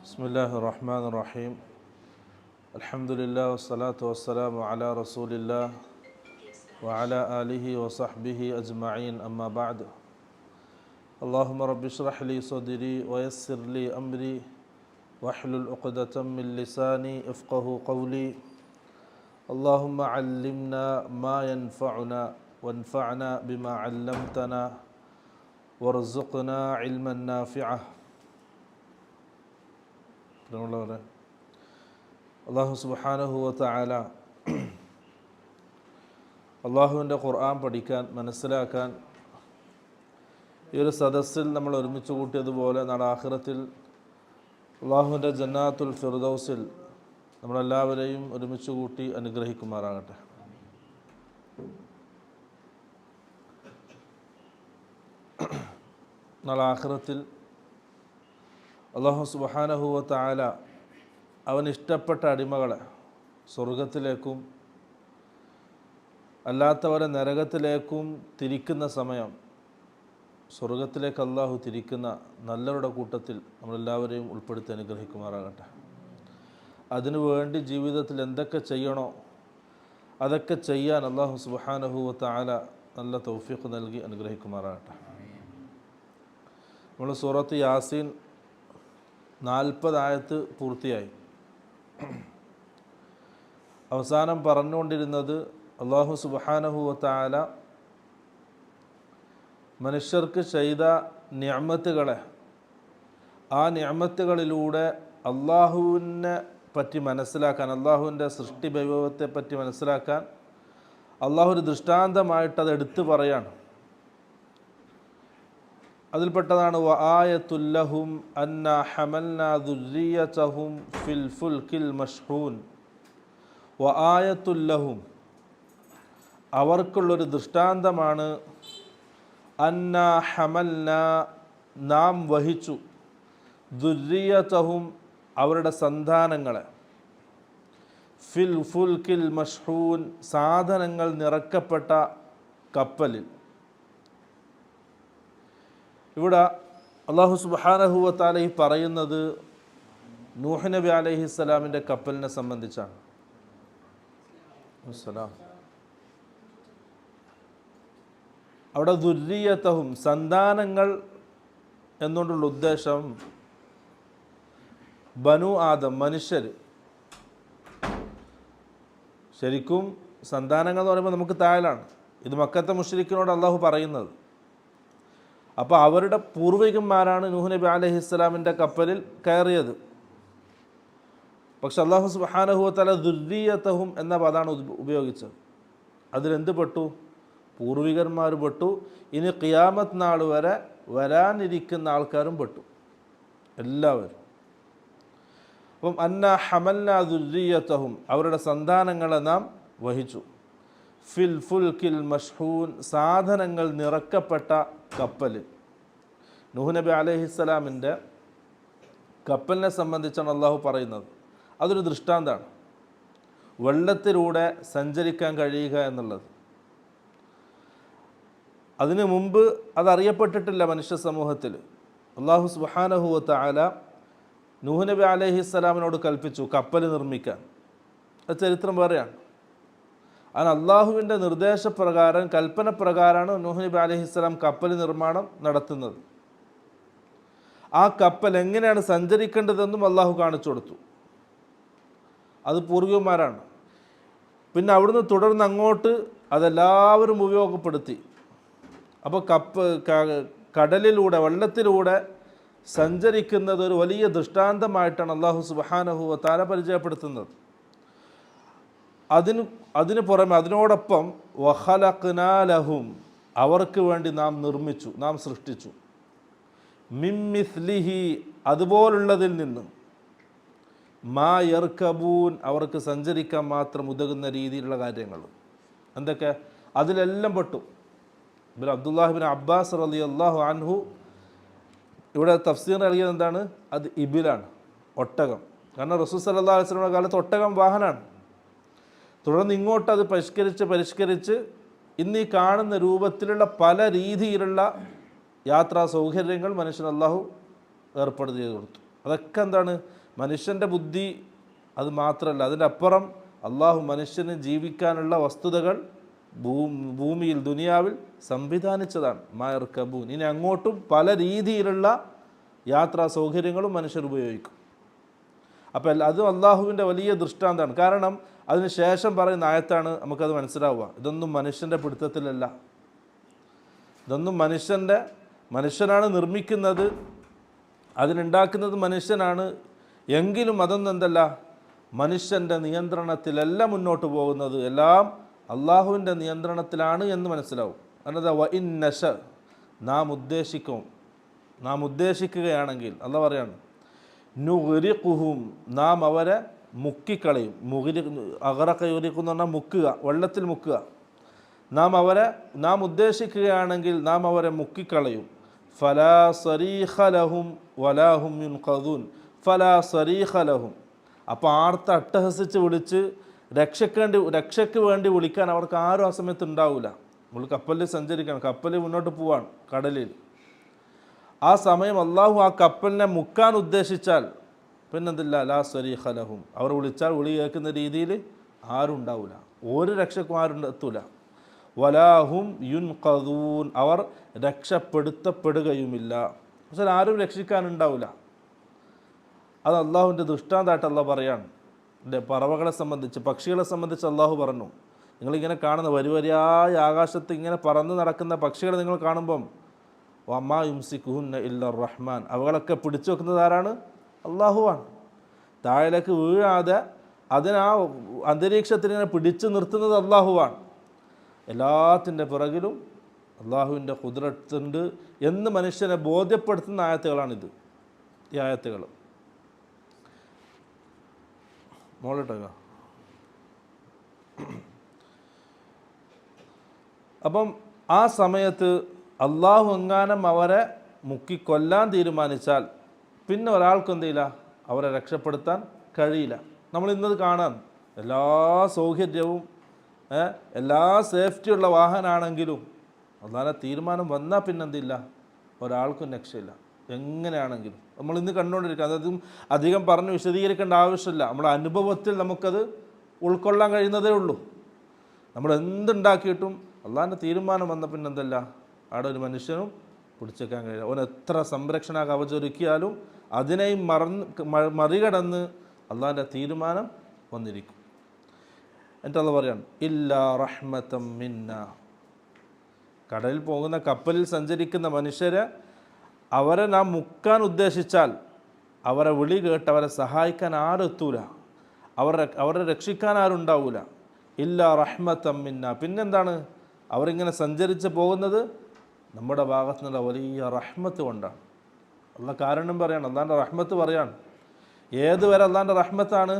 ബിസ്മില്ലാഹിർ റഹ്മാനിർ റഹീം. അൽഹംദുലില്ലാഹി വസ്സലാത്തു വസ്സലാമു അലാ റസൂലില്ലാഹി വഅലാ ആലിഹി വസഹ്ബിഹി അജ്മഈൻ. അമ്മാ ബഅദ്. അല്ലാഹുമ്മ റബ്ബി ഇശ്റഹ് ലി സദ്രി വയസ്സിർ ലി അംരി വഹ്ലുൽ ഉഖ്ദതം മിൻ ലിസാനി യഫ്ഖഹു ഖൗലി. അല്ലാഹുമ്മ അല്ലിംനാ മാ യൻഫഉനാ വൻഫഅനാ ബിമാ അല്ലംതനാ വർസുഖ്നാ ഇൽമൻ നാഫിഅ. അല്ലാഹു സുബ്ഹാനഹു വ തആല അള്ളാഹുവിൻ്റെ ഖുർആൻ പഠിക്കാൻ, മനസ്സിലാക്കാൻ ഈ ഒരു സദസ്സിൽ നമ്മൾ ഒരുമിച്ച് കൂട്ടിയതുപോലെ നാളെ ആഖിറത്തിൽ അള്ളാഹുവിൻ്റെ ജന്നാത്തുൽ ഫിർദൗസിൽ നമ്മളെല്ലാവരെയും ഒരുമിച്ച് കൂട്ടി അനുഗ്രഹിക്കുമാറാകട്ടെ. നാളെ ആഖിറത്തിൽ അല്ലാഹു സുബ്ഹാനഹു വ തആല അവനിഷ്ടപ്പെട്ട അടിമകളെ സ്വർഗത്തിലേക്കും അല്ലാത്തവരെ നരകത്തിലേക്കും തിരിക്കുന്ന സമയം, സ്വർഗത്തിലേക്ക് അല്ലാഹു തിരിക്കുന്ന നല്ലവരുടെ കൂട്ടത്തിൽ നമ്മളെല്ലാവരെയും ഉൾപ്പെടുത്തി അനുഗ്രഹിക്കുമാറാകട്ടെ. അതിനുവേണ്ടി ജീവിതത്തിൽ എന്തൊക്കെ ചെയ്യണോ അതൊക്കെ ചെയ്യാൻ അല്ലാഹു സുബ്ഹാനഹു വ തആല നല്ല തൗഫീഖ് നൽകി അനുഗ്രഹിക്കുമാറാകട്ടെ. നമ്മൾ സൂറത്ത് യാസീൻ 40 ആയത്ത് പൂർത്തിയായി. അവസാനം പറഞ്ഞുകൊണ്ടിരുന്നത് അല്ലാഹു സുബ്ഹാനഹു വ തആല മനുഷ്യർക്ക് ചെയ്ത നിഅമത്തുകളെ, ആ നിഅമത്തുകളിലൂടെ അള്ളാഹുവിനെ പറ്റി മനസ്സിലാക്കാൻ, അള്ളാഹുവിൻ്റെ സൃഷ്ടി വൈഭവത്തെ പറ്റി മനസ്സിലാക്കാൻ അള്ളാഹു ഒരു ദൃഷ്ടാന്തമായിട്ട് അത് എടുത്തു പറയാണ്. അതിൽപ്പെട്ടതാണ് വആയത്തുൽ ലഹും അന്നാ ഹമൽനാ ദുർരിയതഹും ഫിൽ ഫുൽക്കിൽ മഷ്ഹൂൻ. വആയത്തുൽ ലഹും, അവർക്കുള്ളൊരു ദൃഷ്ടാന്തമാണ്. അന്നാ ഹമൽനാ, നാം വഹിച്ചു, ദുർരിയതഹും, അവരുടെ സന്താനങ്ങളെ, ഫിൽ ഫുൽക്കിൽ മഷ്ഹൂൻ, സാധനങ്ങൾ നിറക്കപ്പെട്ട കപ്പലിൽ. ഇവിടെ അല്ലാഹു സുബ്ഹാനഹു വ തആല ഈ പറയുന്നത് നൂഹ് നബി അലൈഹിസ്സലാമിൻ്റെ കപ്പലിനെ സംബന്ധിച്ചാണ്. അവിടെ ദുർരിയതഹും, സന്താനങ്ങൾ എന്നുകൊണ്ടുള്ള ഉദ്ദേശം ബനു ആദം, മനുഷ്യർ. ശരിക്കും സന്താനങ്ങൾ എന്ന് പറയുമ്പോൾ നമുക്ക് താഴെയാണ്. ഇത് മക്കത്തെ മുശ്രിക്കിനോട് അള്ളാഹു പറയുന്നത്. അപ്പോൾ അവരുടെ പൂർവികന്മാരാണ് നൂഹ് നബി അലൈഹിസ്സലാമിൻ്റെ കപ്പലിൽ കയറിയത്. പക്ഷെ അല്ലാഹു സുബ്ഹാനഹു വ തആല ദുർരിയതഹും എന്ന പദമാണ് ഉപയോഗിച്ചത്. അതിലെന്ത് പെട്ടു? പൂർവികന്മാർ പെട്ടു. ഇനി ഖിയാമത്ത് നാൾ വരെ വരാനിരിക്കുന്ന ആൾക്കാരും പെട്ടു, എല്ലാവരും. അപ്പം അന്നാ ഹമൽനാ ദുർരിയതഹും, അവരുടെ സന്താനങ്ങളെ നാം വഹിച്ചു. ഫിൽ ഫുൽക്കിൽ മഷ്ഹൂൻ, സാധനങ്ങൾ നിറക്കപ്പെട്ട കപ്പലിൽ. നൂഹ് നബി അലൈഹിസ്സലാമിൻ്റെ കപ്പലിനെ സംബന്ധിച്ചാണ് അള്ളാഹു പറയുന്നത്. അതൊരു ദൃഷ്ടാന്തമാണ്, വെള്ളത്തിലൂടെ സഞ്ചരിക്കാൻ കഴിയുക എന്നുള്ളത്. അതിനു മുമ്പ് അതറിയപ്പെട്ടിട്ടില്ല മനുഷ്യ സമൂഹത്തിൽ. അല്ലാഹു സുബ്ഹാനഹു വ തആല നൂഹ് നബി അലൈഹിസ്സലാമിനോട് കൽപ്പിച്ചു കപ്പൽ നിർമ്മിക്കാൻ. അത് ചരിത്രം വേറെയാണ്. അങ്ങനെ അള്ളാഹുവിൻ്റെ നിർദ്ദേശപ്രകാരം, കൽപ്പന പ്രകാരമാണ് നൂഹ് നബി അലൈഹിസ്സലാം കപ്പൽ നിർമ്മാണം നടത്തുന്നത്. ആ കപ്പൽ എങ്ങനെയാണ് സഞ്ചരിക്കേണ്ടതെന്നും അള്ളാഹു കാണിച്ചു കൊടുത്തു. അത് പൂർവികന്മാരാണ്. പിന്നെ അവിടുന്ന് തുടർന്ന് അങ്ങോട്ട് അതെല്ലാവരും ഉപയോഗപ്പെടുത്തി. അപ്പോൾ കടലിലൂടെ, വെള്ളത്തിലൂടെ സഞ്ചരിക്കുന്നത് ഒരു വലിയ ദൃഷ്ടാന്തമായിട്ടാണ് അല്ലാഹു സുബ്ഹാനഹു വ തആല പരിചയപ്പെടുത്തുന്നത്. അതിന് പുറമെ, അതിനോടൊപ്പം വഖലഖ്നാ ലഹും, അവർക്ക് വേണ്ടി നാം നിർമ്മിച്ചു, നാം സൃഷ്ടിച്ചു. മിൻ മിസ്ലിഹി, അതുപോലുള്ളതിൽ നിന്ന്. മാ യർകബൂൻ, അവർക്ക് സഞ്ചരിക്കാൻ മാത്രം ഉതകുന്ന രീതിയിലുള്ള കാര്യങ്ങൾ. എന്തൊക്കെ? അതിലെല്ലാം പെട്ടു. ഇബ്നു അബ്ദുല്ലാഹിബ്നു അബ്ബാസ് റളിയല്ലാഹു അൻഹു ഇവിടെ തഫ്സീർ നൽകിയത് എന്താണ്? അത് ഇബിലാണ്, ഒട്ടകം. കാരണം റസൂൽ സല്ലല്ലാഹു അലൈഹി വസല്ലമയുടെ കാലത്ത് ഒട്ടകം വാഹനമാണ്. തുടർന്ന് ഇങ്ങോട്ട് അത് പരിഷ്കരിച്ച് ഇന്ന് ഈ കാണുന്ന രൂപത്തിലുള്ള പല രീതിയിലുള്ള യാത്രാ സൗകര്യങ്ങൾ മനുഷ്യൻ അല്ലാഹു ഏർപ്പെടുത്തി കൊടുത്തു. അതൊക്കെ എന്താണ്? മനുഷ്യൻ്റെ ബുദ്ധി അത് മാത്രമല്ല, അതിൻ്റെ അപ്പുറം അള്ളാഹു മനുഷ്യന് ജീവിക്കാനുള്ള വസ്തുതകൾ ഭൂമിയിൽ ദുനിയാവിൽ സംവിധാനിച്ചതാണ്. മായർ കബൂൻ, ഇനി അങ്ങോട്ടും പല രീതിയിലുള്ള യാത്രാ സൗകര്യങ്ങളും മനുഷ്യർ ഉപയോഗിക്കും. അപ്പോൾ അതും അള്ളാഹുവിൻ്റെ വലിയ ദൃഷ്ടാന്തമാണ്. കാരണം അതിന് ശേഷം പറയുന്ന ആയത്താണ് നമുക്കത് മനസ്സിലാവുക. ഇതൊന്നും മനുഷ്യൻ്റെ പിടുത്തത്തിലല്ല, ഇതൊന്നും മനുഷ്യനാണ് നിർമ്മിക്കുന്നത്, അതിനുണ്ടാക്കുന്നത് മനുഷ്യനാണ്. എങ്കിലും അതൊന്നും എന്തല്ല, മനുഷ്യൻ്റെ നിയന്ത്രണത്തിലല്ല മുന്നോട്ട് പോകുന്നത്, എല്ലാം അള്ളാഹുവിൻ്റെ നിയന്ത്രണത്തിലാണ് എന്ന് മനസ്സിലാവും. അന്നതാ വ ഇൻ നശ, നാം ഉദ്ദേശിക്കുകയാണെങ്കിൽ അള്ളാഹ് പറയാണ്, നുഗ്രിഖുഹും, നാം അവരെ മുക്കിക്കളയും. അഗറഖ യുഗ്രിഖു എന്ന് പറഞ്ഞാൽ മുക്കുക, വെള്ളത്തിൽ മുക്കുക. നാം ഉദ്ദേശിക്കുകയാണെങ്കിൽ നാം അവരെ മുക്കിക്കളയും. ഫലാ സരീഖ ലഹും വലാ ഹും യുൻഖദൂൻ. ഫലാ സരീഖ ലഹും, അപ്പോൾ ആർത്ത് അട്ടഹസിച്ച് വിളിച്ച് രക്ഷയ്ക്ക് വേണ്ടി വിളിക്കാൻ അവർക്ക് ആരും ആ സമയത്ത് ഉണ്ടാവില്ല. നമ്മൾ കപ്പലിൽ സഞ്ചരിക്കണം, കപ്പലിൽ മുന്നോട്ട് പോവാണ് കടലിൽ. ആ സമയം അള്ളാഹു ആ കപ്പലിനെ മുക്കാൻ ഉദ്ദേശിച്ചാൽ പിന്നെന്തില്ല, ലാ സരീഖ ലഹും, അവർ വിളിച്ചാൽ വിളി കേൾക്കുന്ന രീതിയിൽ ആരും ഉണ്ടാവില്ല, ഒരു രക്ഷക്കും ആരും എത്തൂല. വലാഹും യുൻഖദൂൻ, അവർ രക്ഷപ്പെടുത്തപ്പെടുകയുമില്ല. പക്ഷേ ആരും രക്ഷിക്കാനുണ്ടാവില്ല. അത് അള്ളാഹുവിൻ്റെ ദൃഷ്ടാന്തമായിട്ട് അള്ളാഹ് പറയാണ്. പറവകളെ സംബന്ധിച്ച്, പക്ഷികളെ സംബന്ധിച്ച് അള്ളാഹു പറഞ്ഞു, നിങ്ങളിങ്ങനെ കാണുന്ന വരിവരിയായ ആകാശത്ത് ഇങ്ങനെ പറന്ന് നടക്കുന്ന പക്ഷികളെ നിങ്ങൾ കാണുമ്പം വമാ യുംസിക്കുഹുന്ന ഇല്ല റഹ്മാൻ, അവകളൊക്കെ പിടിച്ചു വെക്കുന്നത് ആരാണ്? അള്ളാഹുവാണ്. താഴേക്ക് വീഴാതെ അതിനാ അന്തരീക്ഷത്തിൽ ഇങ്ങനെ പിടിച്ചു നിർത്തുന്നത് അള്ളാഹുവാണ്. എല്ലാത്തിൻ്റെ പിറകിലും അള്ളാഹുവിൻ്റെ ഖുദ്റത്തുണ്ട് എന്ന് മനുഷ്യനെ ബോധ്യപ്പെടുത്തുന്ന ആയത്തുകളാണിത്, ഈ ആയത്തുകൾ. മോളിട്ട അപ്പം ആ സമയത്ത് അള്ളാഹു എങ്ങാനും അവരെ മുക്കിക്കൊല്ലാൻ തീരുമാനിച്ചാൽ പിന്നെ ഒരാൾക്കും എന്തില്ല, അവരെ രക്ഷപ്പെടുത്താൻ കഴിയില്ല. നമ്മൾ ഇന്നത് കാണാൻ എല്ലാ സൗകര്യവും എല്ലാ സേഫ്റ്റിയുള്ള വാഹനമാണെങ്കിലും അള്ളാഹുവിൻ്റെ തീരുമാനം വന്നാൽ പിന്നെന്തില്ല, ഒരാൾക്കും രക്ഷയില്ല. എങ്ങനെയാണെങ്കിലും നമ്മൾ ഇന്ന് കണ്ടുകൊണ്ടിരിക്കുക, അതായത് അധികം പറഞ്ഞ് വിശദീകരിക്കേണ്ട ആവശ്യമില്ല. നമ്മുടെ അനുഭവത്തിൽ നമുക്കത് ഉൾക്കൊള്ളാൻ കഴിയുന്നതേ ഉള്ളൂ. നമ്മൾ എന്തുണ്ടാക്കിയിട്ടും അള്ളാഹിൻ്റെ തീരുമാനം വന്ന പിന്നെന്തല്ല, അവിടെ ഒരു മനുഷ്യനും പിടിച്ചേക്കാൻ കഴിയില്ല. അവൻ എത്ര സംരക്ഷണ കവചൊരുക്കിയാലും അതിനെയും മറികടന്ന് അള്ളാഹിൻ്റെ തീരുമാനം വന്നിരിക്കും. എന്നിട്ട് അള്ളാഹ് പറയാണ്, ഇല്ലാ റഹ്മതം മിന്ന, കടലിൽ പോകുന്ന കപ്പലിൽ സഞ്ചരിക്കുന്ന മനുഷ്യരെ അവരെ നാം മുക്കാൻ ഉദ്ദേശിച്ചാൽ അവരെ വിളി കേട്ട് അവരെ സഹായിക്കാൻ ആരും എത്തൂല, അവരെ രക്ഷിക്കാൻ ആരും ഉണ്ടാവൂല. ഇല്ലാ റഹ്മതം മിന്ന, പിന്നെന്താണ്, അവരിങ്ങനെ സഞ്ചരിച്ച് പോകുന്നത് നമ്മുടെ ഭാഗത്തു നിന്നുള്ള വലിയ റഹ്മത്ത് കൊണ്ടാണ്. അള്ളാഹ് കാരണം പറയാണ്, അള്ളാഹിൻ്റെ റഹ്മത്ത് പറയാണ്. ഏതുവരെ അള്ളാഹിൻ്റെ റഹ്മത്താണ്?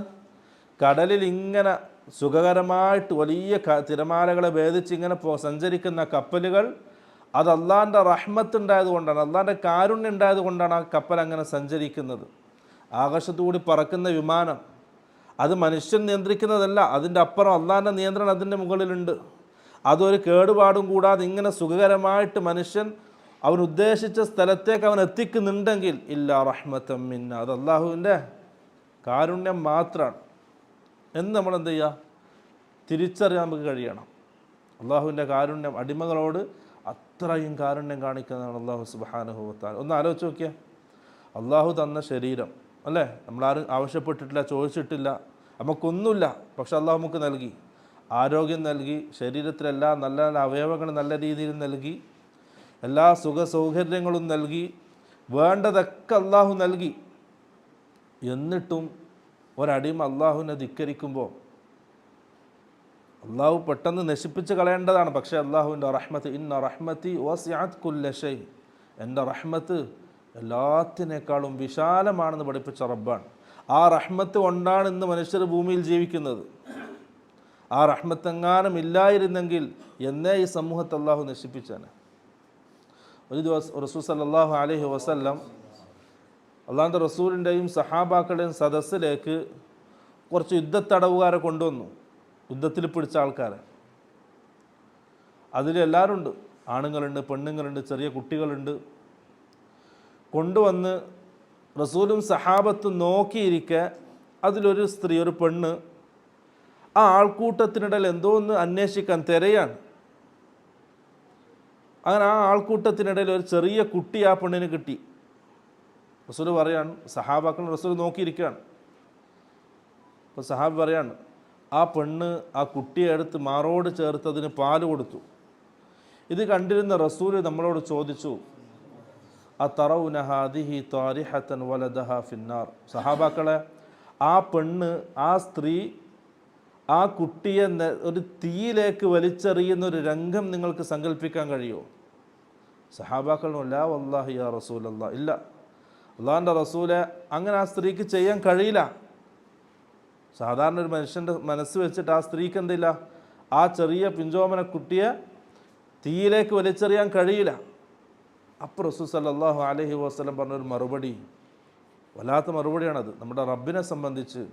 കടലിൽ ഇങ്ങനെ സുഖകരമായിട്ട് വലിയ തിരമാലകളെ ഭേദിച്ച് ഇങ്ങനെ സഞ്ചരിക്കുന്ന കപ്പലുകൾ, അത് അള്ളാഹിൻ്റെ റഹ്മത്ത് ഉണ്ടായത് കൊണ്ടാണ്, അള്ളാഹിൻ്റെ കാരുണ്യം ഉണ്ടായത് കൊണ്ടാണ് ആ കപ്പൽ അങ്ങനെ സഞ്ചരിക്കുന്നത്. ആകാശത്തുകൂടി പറക്കുന്ന വിമാനം അത് മനുഷ്യൻ നിയന്ത്രിക്കുന്നതല്ല, അതിൻ്റെ അപ്പുറം അള്ളാഹിൻ്റെ നിയന്ത്രണം അതിൻ്റെ മുകളിലുണ്ട്. അതൊരു കേടുപാടും കൂടാതെ ഇങ്ങനെ സുഖകരമായിട്ട് മനുഷ്യൻ അവൻ ഉദ്ദേശിച്ച സ്ഥലത്തേക്ക് അവൻ എത്തിക്കുന്നുണ്ടെങ്കിൽ ഇല്ലാ റഹ്മതം മിന്ന, അത് അള്ളാഹുവിൻ്റെ കാരുണ്യം മാത്രമാണ് എന്ന് നമ്മൾ എന്ത് ചെയ്യുക, തിരിച്ചറിയാൻ നമുക്ക് കഴിയണം. അള്ളാഹുവിൻ്റെ കാരുണ്യം, അടിമകളോട് അത്രയും കാരുണ്യം കാണിക്കുന്നതാണ് അള്ളാഹു സുബ്ഹാനഹു വ തആല. ഒന്ന് ആലോചിച്ച് നോക്കിയാൽ, അള്ളാഹു തന്ന ശരീരം അല്ലേ, നമ്മളാരും ആവശ്യപ്പെട്ടിട്ടില്ല, ചോദിച്ചിട്ടില്ല, നമുക്കൊന്നുമില്ല, പക്ഷെ അള്ളാഹു നമുക്ക് നൽകി. ആരോഗ്യം നൽകി, ശരീരത്തിലെല്ലാ നല്ല നല്ല അവയവങ്ങൾ നല്ല രീതിയിൽ നൽകി, എല്ലാ സുഖ സൗകര്യങ്ങളും നൽകി, വേണ്ടതൊക്കെ അള്ളാഹു നൽകി. എന്നിട്ടും ഒരടിമ അള്ളാഹുവിനെ ധിക്കരിക്കുമ്പോൾ അള്ളാഹു പെട്ടെന്ന് നശിപ്പിച്ച് കളയേണ്ടതാണ്. പക്ഷേ അള്ളാഹുവിൻ്റെ റഹ്മത്ത്, ഇന്ന റഹ്മത്തി വസിഅത് കുല്ല ഷൈ, എൻ്റെ റഹ്മത്ത് എല്ലാത്തിനേക്കാളും വിശാലമാണെന്ന് പഠിപ്പിച്ച റബ്ബാണ്. ആ റഹ്മത്ത് കൊണ്ടാണ് ഇന്ന് മനുഷ്യർ ഭൂമിയിൽ ജീവിക്കുന്നത്. ആ റഹ്മത്തെങ്ങാനും ഇല്ലായിരുന്നെങ്കിൽ എന്നേ ഈ സമൂഹത്തെ അള്ളാഹു നശിപ്പിച്ചാണ്. ഒരു ദിവസം റസൂൽ സല്ലല്ലാഹു അലൈഹി വസല്ലം അള്ളാഹുവിൻ്റെ റസൂലിൻ്റെയും സഹാബാക്കളുടെയും സദസ്സിലേക്ക് കുറച്ച് യുദ്ധത്തടവുകാരെ കൊണ്ടുവന്നു, യുദ്ധത്തിൽ പിടിച്ച ആൾക്കാരെ. അതിലെല്ലാവരും ഉണ്ട്, ആണുങ്ങളുണ്ട്, പെണ്ണുങ്ങളുണ്ട്, ചെറിയ കുട്ടികളുണ്ട്. കൊണ്ടുവന്ന് റസൂലും സഹാബത്തും നോക്കിയിരിക്കെ അതിലൊരു സ്ത്രീ, ഒരു പെണ്ണ് ആ ആൾക്കൂട്ടത്തിനിടയിൽ എന്തോ ഒന്ന് അന്വേഷിക്കാൻ തിരയാണ്. അങ്ങനെ ആ ആൾക്കൂട്ടത്തിനിടയിൽ ഒരു ചെറിയ കുട്ടി ആ പെണ്ണിന് കിട്ടി. റസൂൽ പറയാണ്, സഹാബാക്കൾ റസൂൽ നോക്കിയിരിക്കുകയാണ്. അപ്പോൾ സഹാബ് പറയാണ്, ആ പെണ്ണ് ആ കുട്ടിയെ എടുത്ത് മാറോട് ചേർത്ത് അതിന് പാല് കൊടുത്തു. ഇത് കണ്ടിരുന്ന റസൂൽ നമ്മളോട് ചോദിച്ചു, അതറൗന ഹാദിഹി താരിഹത്തൻ വലദഹ ഫിന്നാർ. സഹാബാക്കളെ, ആ പെണ്ണ്, ആ സ്ത്രീ ആ കുട്ടിയെ ഒരു തീയിലേക്ക് വലിച്ചെറിയുന്ന ഒരു രംഗം നിങ്ങൾക്ക് സങ്കല്പിക്കാൻ കഴിയുമോ? സഹാബാക്കളും ലാ വല്ലാഹി യാ റസൂലല്ലാ, ഇല്ല അള്ളാഹിൻ്റെ റസൂലെ, അങ്ങനെ ആ സ്ത്രീക്ക് ചെയ്യാൻ കഴിയില്ല. സാധാരണ ഒരു മനുഷ്യൻ്റെ മനസ്സ് വെച്ചിട്ട് ആ സ്ത്രീക്ക് എന്തില്ല, ആ ചെറിയ പിഞ്ചോമന കുട്ടിയെ തീയിലേക്ക് വലിച്ചെറിയാൻ കഴിയില്ല. അപ്പോൾ റസൂൽ സല്ലല്ലാഹു അലൈഹി വസല്ലം പറഞ്ഞൊരു മറുപടി, വല്ലാത്ത മറുപടിയാണത്. നമ്മുടെ റബ്ബിനെ സംബന്ധിച്ച്,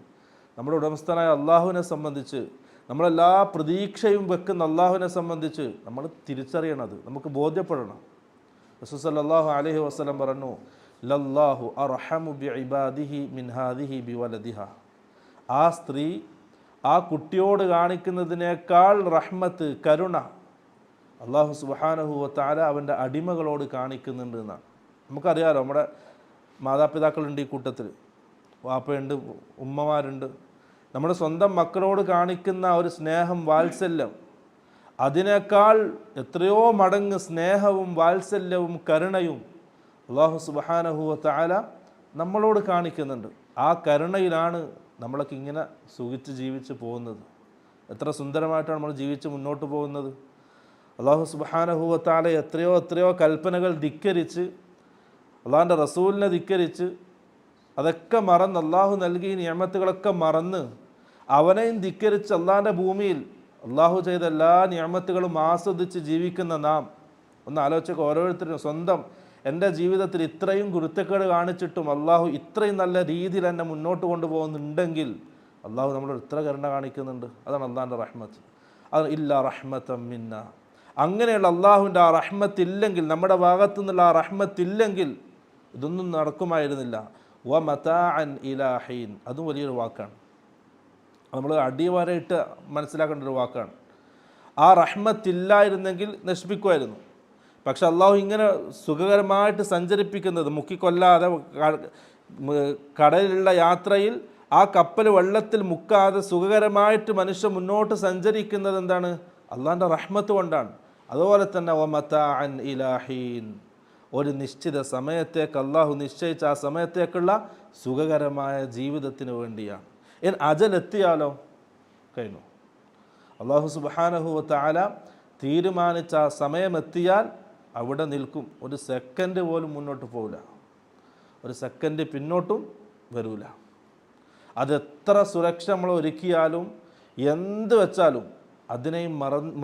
നമ്മുടെ ഉടമസ്ഥനായ അള്ളാഹുവിനെ സംബന്ധിച്ച്, നമ്മളെല്ലാ പ്രതീക്ഷയും വെക്കുന്ന അള്ളാഹുവിനെ സംബന്ധിച്ച് നമ്മൾ തിരിച്ചറിയണത്, നമുക്ക് ബോധ്യപ്പെടണം. റസൂൽ സല്ലല്ലാഹു അലൈഹി വസല്ലം പറഞ്ഞു, ലല്ലാഹു അർഹമു ബിഇബാദിഹി മിൻ ഹാദിഹി ബിവലദിഹ. ആ സ്ത്രീ ആ കുട്ടിയോട് കാണിക്കുന്നതിനേക്കാൾ റഹ്മത്ത്, കരുണ അള്ളാഹു സുബ്ഹാനഹു വ തആല അവൻ്റെ അടിമകളോട് കാണിക്കുന്നുണ്ട് എന്നാണ്. നമുക്കറിയാലോ, നമ്മുടെ മാതാപിതാക്കളുണ്ട് ഈ കൂട്ടത്തിൽ, വാപ്പയുണ്ട്, ഉമ്മമാരുണ്ട്. നമ്മുടെ സ്വന്തം മക്കളോട് കാണിക്കുന്ന ഒരു സ്നേഹം, വാത്സല്യം, അതിനേക്കാൾ എത്രയോ മടങ്ങ് സ്നേഹവും വാത്സല്യവും കരുണയും അള്ളാഹു സുബ്ഹാനഹു വ തആല നമ്മളോട് കാണിക്കുന്നുണ്ട്. ആ കരുണയിലാണ് നമ്മളൊക്കെ ഇങ്ങനെ സുഖിച്ച് ജീവിച്ച് പോകുന്നത്. എത്ര സുന്ദരമായിട്ടാണ് നമ്മൾ ജീവിച്ച് മുന്നോട്ട് പോകുന്നത്. അള്ളാഹു സുബ്ഹാനഹു വ തആല എത്രയോ കൽപ്പനകൾ ധിക്കരിച്ച്, അള്ളാഹിൻ്റെ റസൂലിനെ ധിക്കരിച്ച്, അതൊക്കെ മറന്ന്, അള്ളാഹു നൽകിയ നിഅമത്തുകളൊക്കെ മറന്ന് അവനെയും ധിക്കരിച്ച് അള്ളാഹിൻ്റെ ഭൂമിയിൽ അള്ളാഹു ചെയ്ത എല്ലാ നിഅമത്തുകളും ആസ്വദിച്ച് ജീവിക്കുന്ന നാം ഒന്ന് ആലോചിച്ചൊക്കെ. ഓരോരുത്തരും സ്വന്തം, എൻ്റെ ജീവിതത്തിൽ ഇത്രയും കുരുത്തക്കേട് കാണിച്ചിട്ടും അള്ളാഹു ഇത്രയും നല്ല രീതിയിൽ എന്നെ മുന്നോട്ട് കൊണ്ടുപോകുന്നുണ്ടെങ്കിൽ അള്ളാഹു നമ്മളോട് ഇത്ര കരുണ കാണിക്കുന്നുണ്ട്. അതാണ് അള്ളാഹിൻ്റെ റഹ്മത്ത്. അത് ഇല്ല റഹ്മത്തം മിന്ന. അങ്ങനെയുള്ള അള്ളാഹുവിൻ്റെ ആ റഹ്മത്തില്ലെങ്കിൽ, നമ്മുടെ ഭാഗത്തു നിന്നുള്ള ആ റഹ്മത്തില്ലെങ്കിൽ ഇതൊന്നും നടക്കുമായിരുന്നില്ല. വ മതാഅൻ ഇലാ ഹീൻ, അതും വലിയൊരു വാക്കാണ്. നമ്മൾ അടിവരയിട്ട് മനസ്സിലാക്കേണ്ട ഒരു വാക്കാണ്. ആ റഹ്മത്തില്ലായിരുന്നെങ്കിൽ നശിപ്പിക്കുമായിരുന്നു. പക്ഷെ അള്ളാഹു ഇങ്ങനെ സുഖകരമായിട്ട് സഞ്ചരിപ്പിക്കുന്നത്, മുക്കിക്കൊല്ലാതെ കടലിലുള്ള യാത്രയിൽ ആ കപ്പൽ വെള്ളത്തിൽ മുക്കാതെ സുഖകരമായിട്ട് മനുഷ്യൻ മുന്നോട്ട് സഞ്ചരിക്കുന്നത് എന്താണ്? അള്ളാഹിൻ്റെ റഹ്മത്ത് കൊണ്ടാണ്. അതുപോലെ തന്നെ വ മതാഅൻ ഇലാ ഹീൻ, ഒരു നിശ്ചിത സമയത്തേക്ക് അള്ളാഹു നിശ്ചയിച്ച ആ സമയത്തേക്കുള്ള സുഖകരമായ ജീവിതത്തിന് വേണ്ടിയാണ്. അജലെത്തിയാലോ കഴിഞ്ഞു. അള്ളാഹു സുബ്ഹാനഹു വ തആല തീരുമാനിച്ച ആ സമയമെത്തിയാൽ അവിടെ നിൽക്കും. ഒരു സെക്കൻഡ് പോലും മുന്നോട്ട് പോവില്ല, ഒരു സെക്കൻഡ് പിന്നോട്ടും വരൂല. അതെത്ര സുരക്ഷ നമ്മൾ ഒരുക്കിയാലും എന്ത് വെച്ചാലും അതിനെയും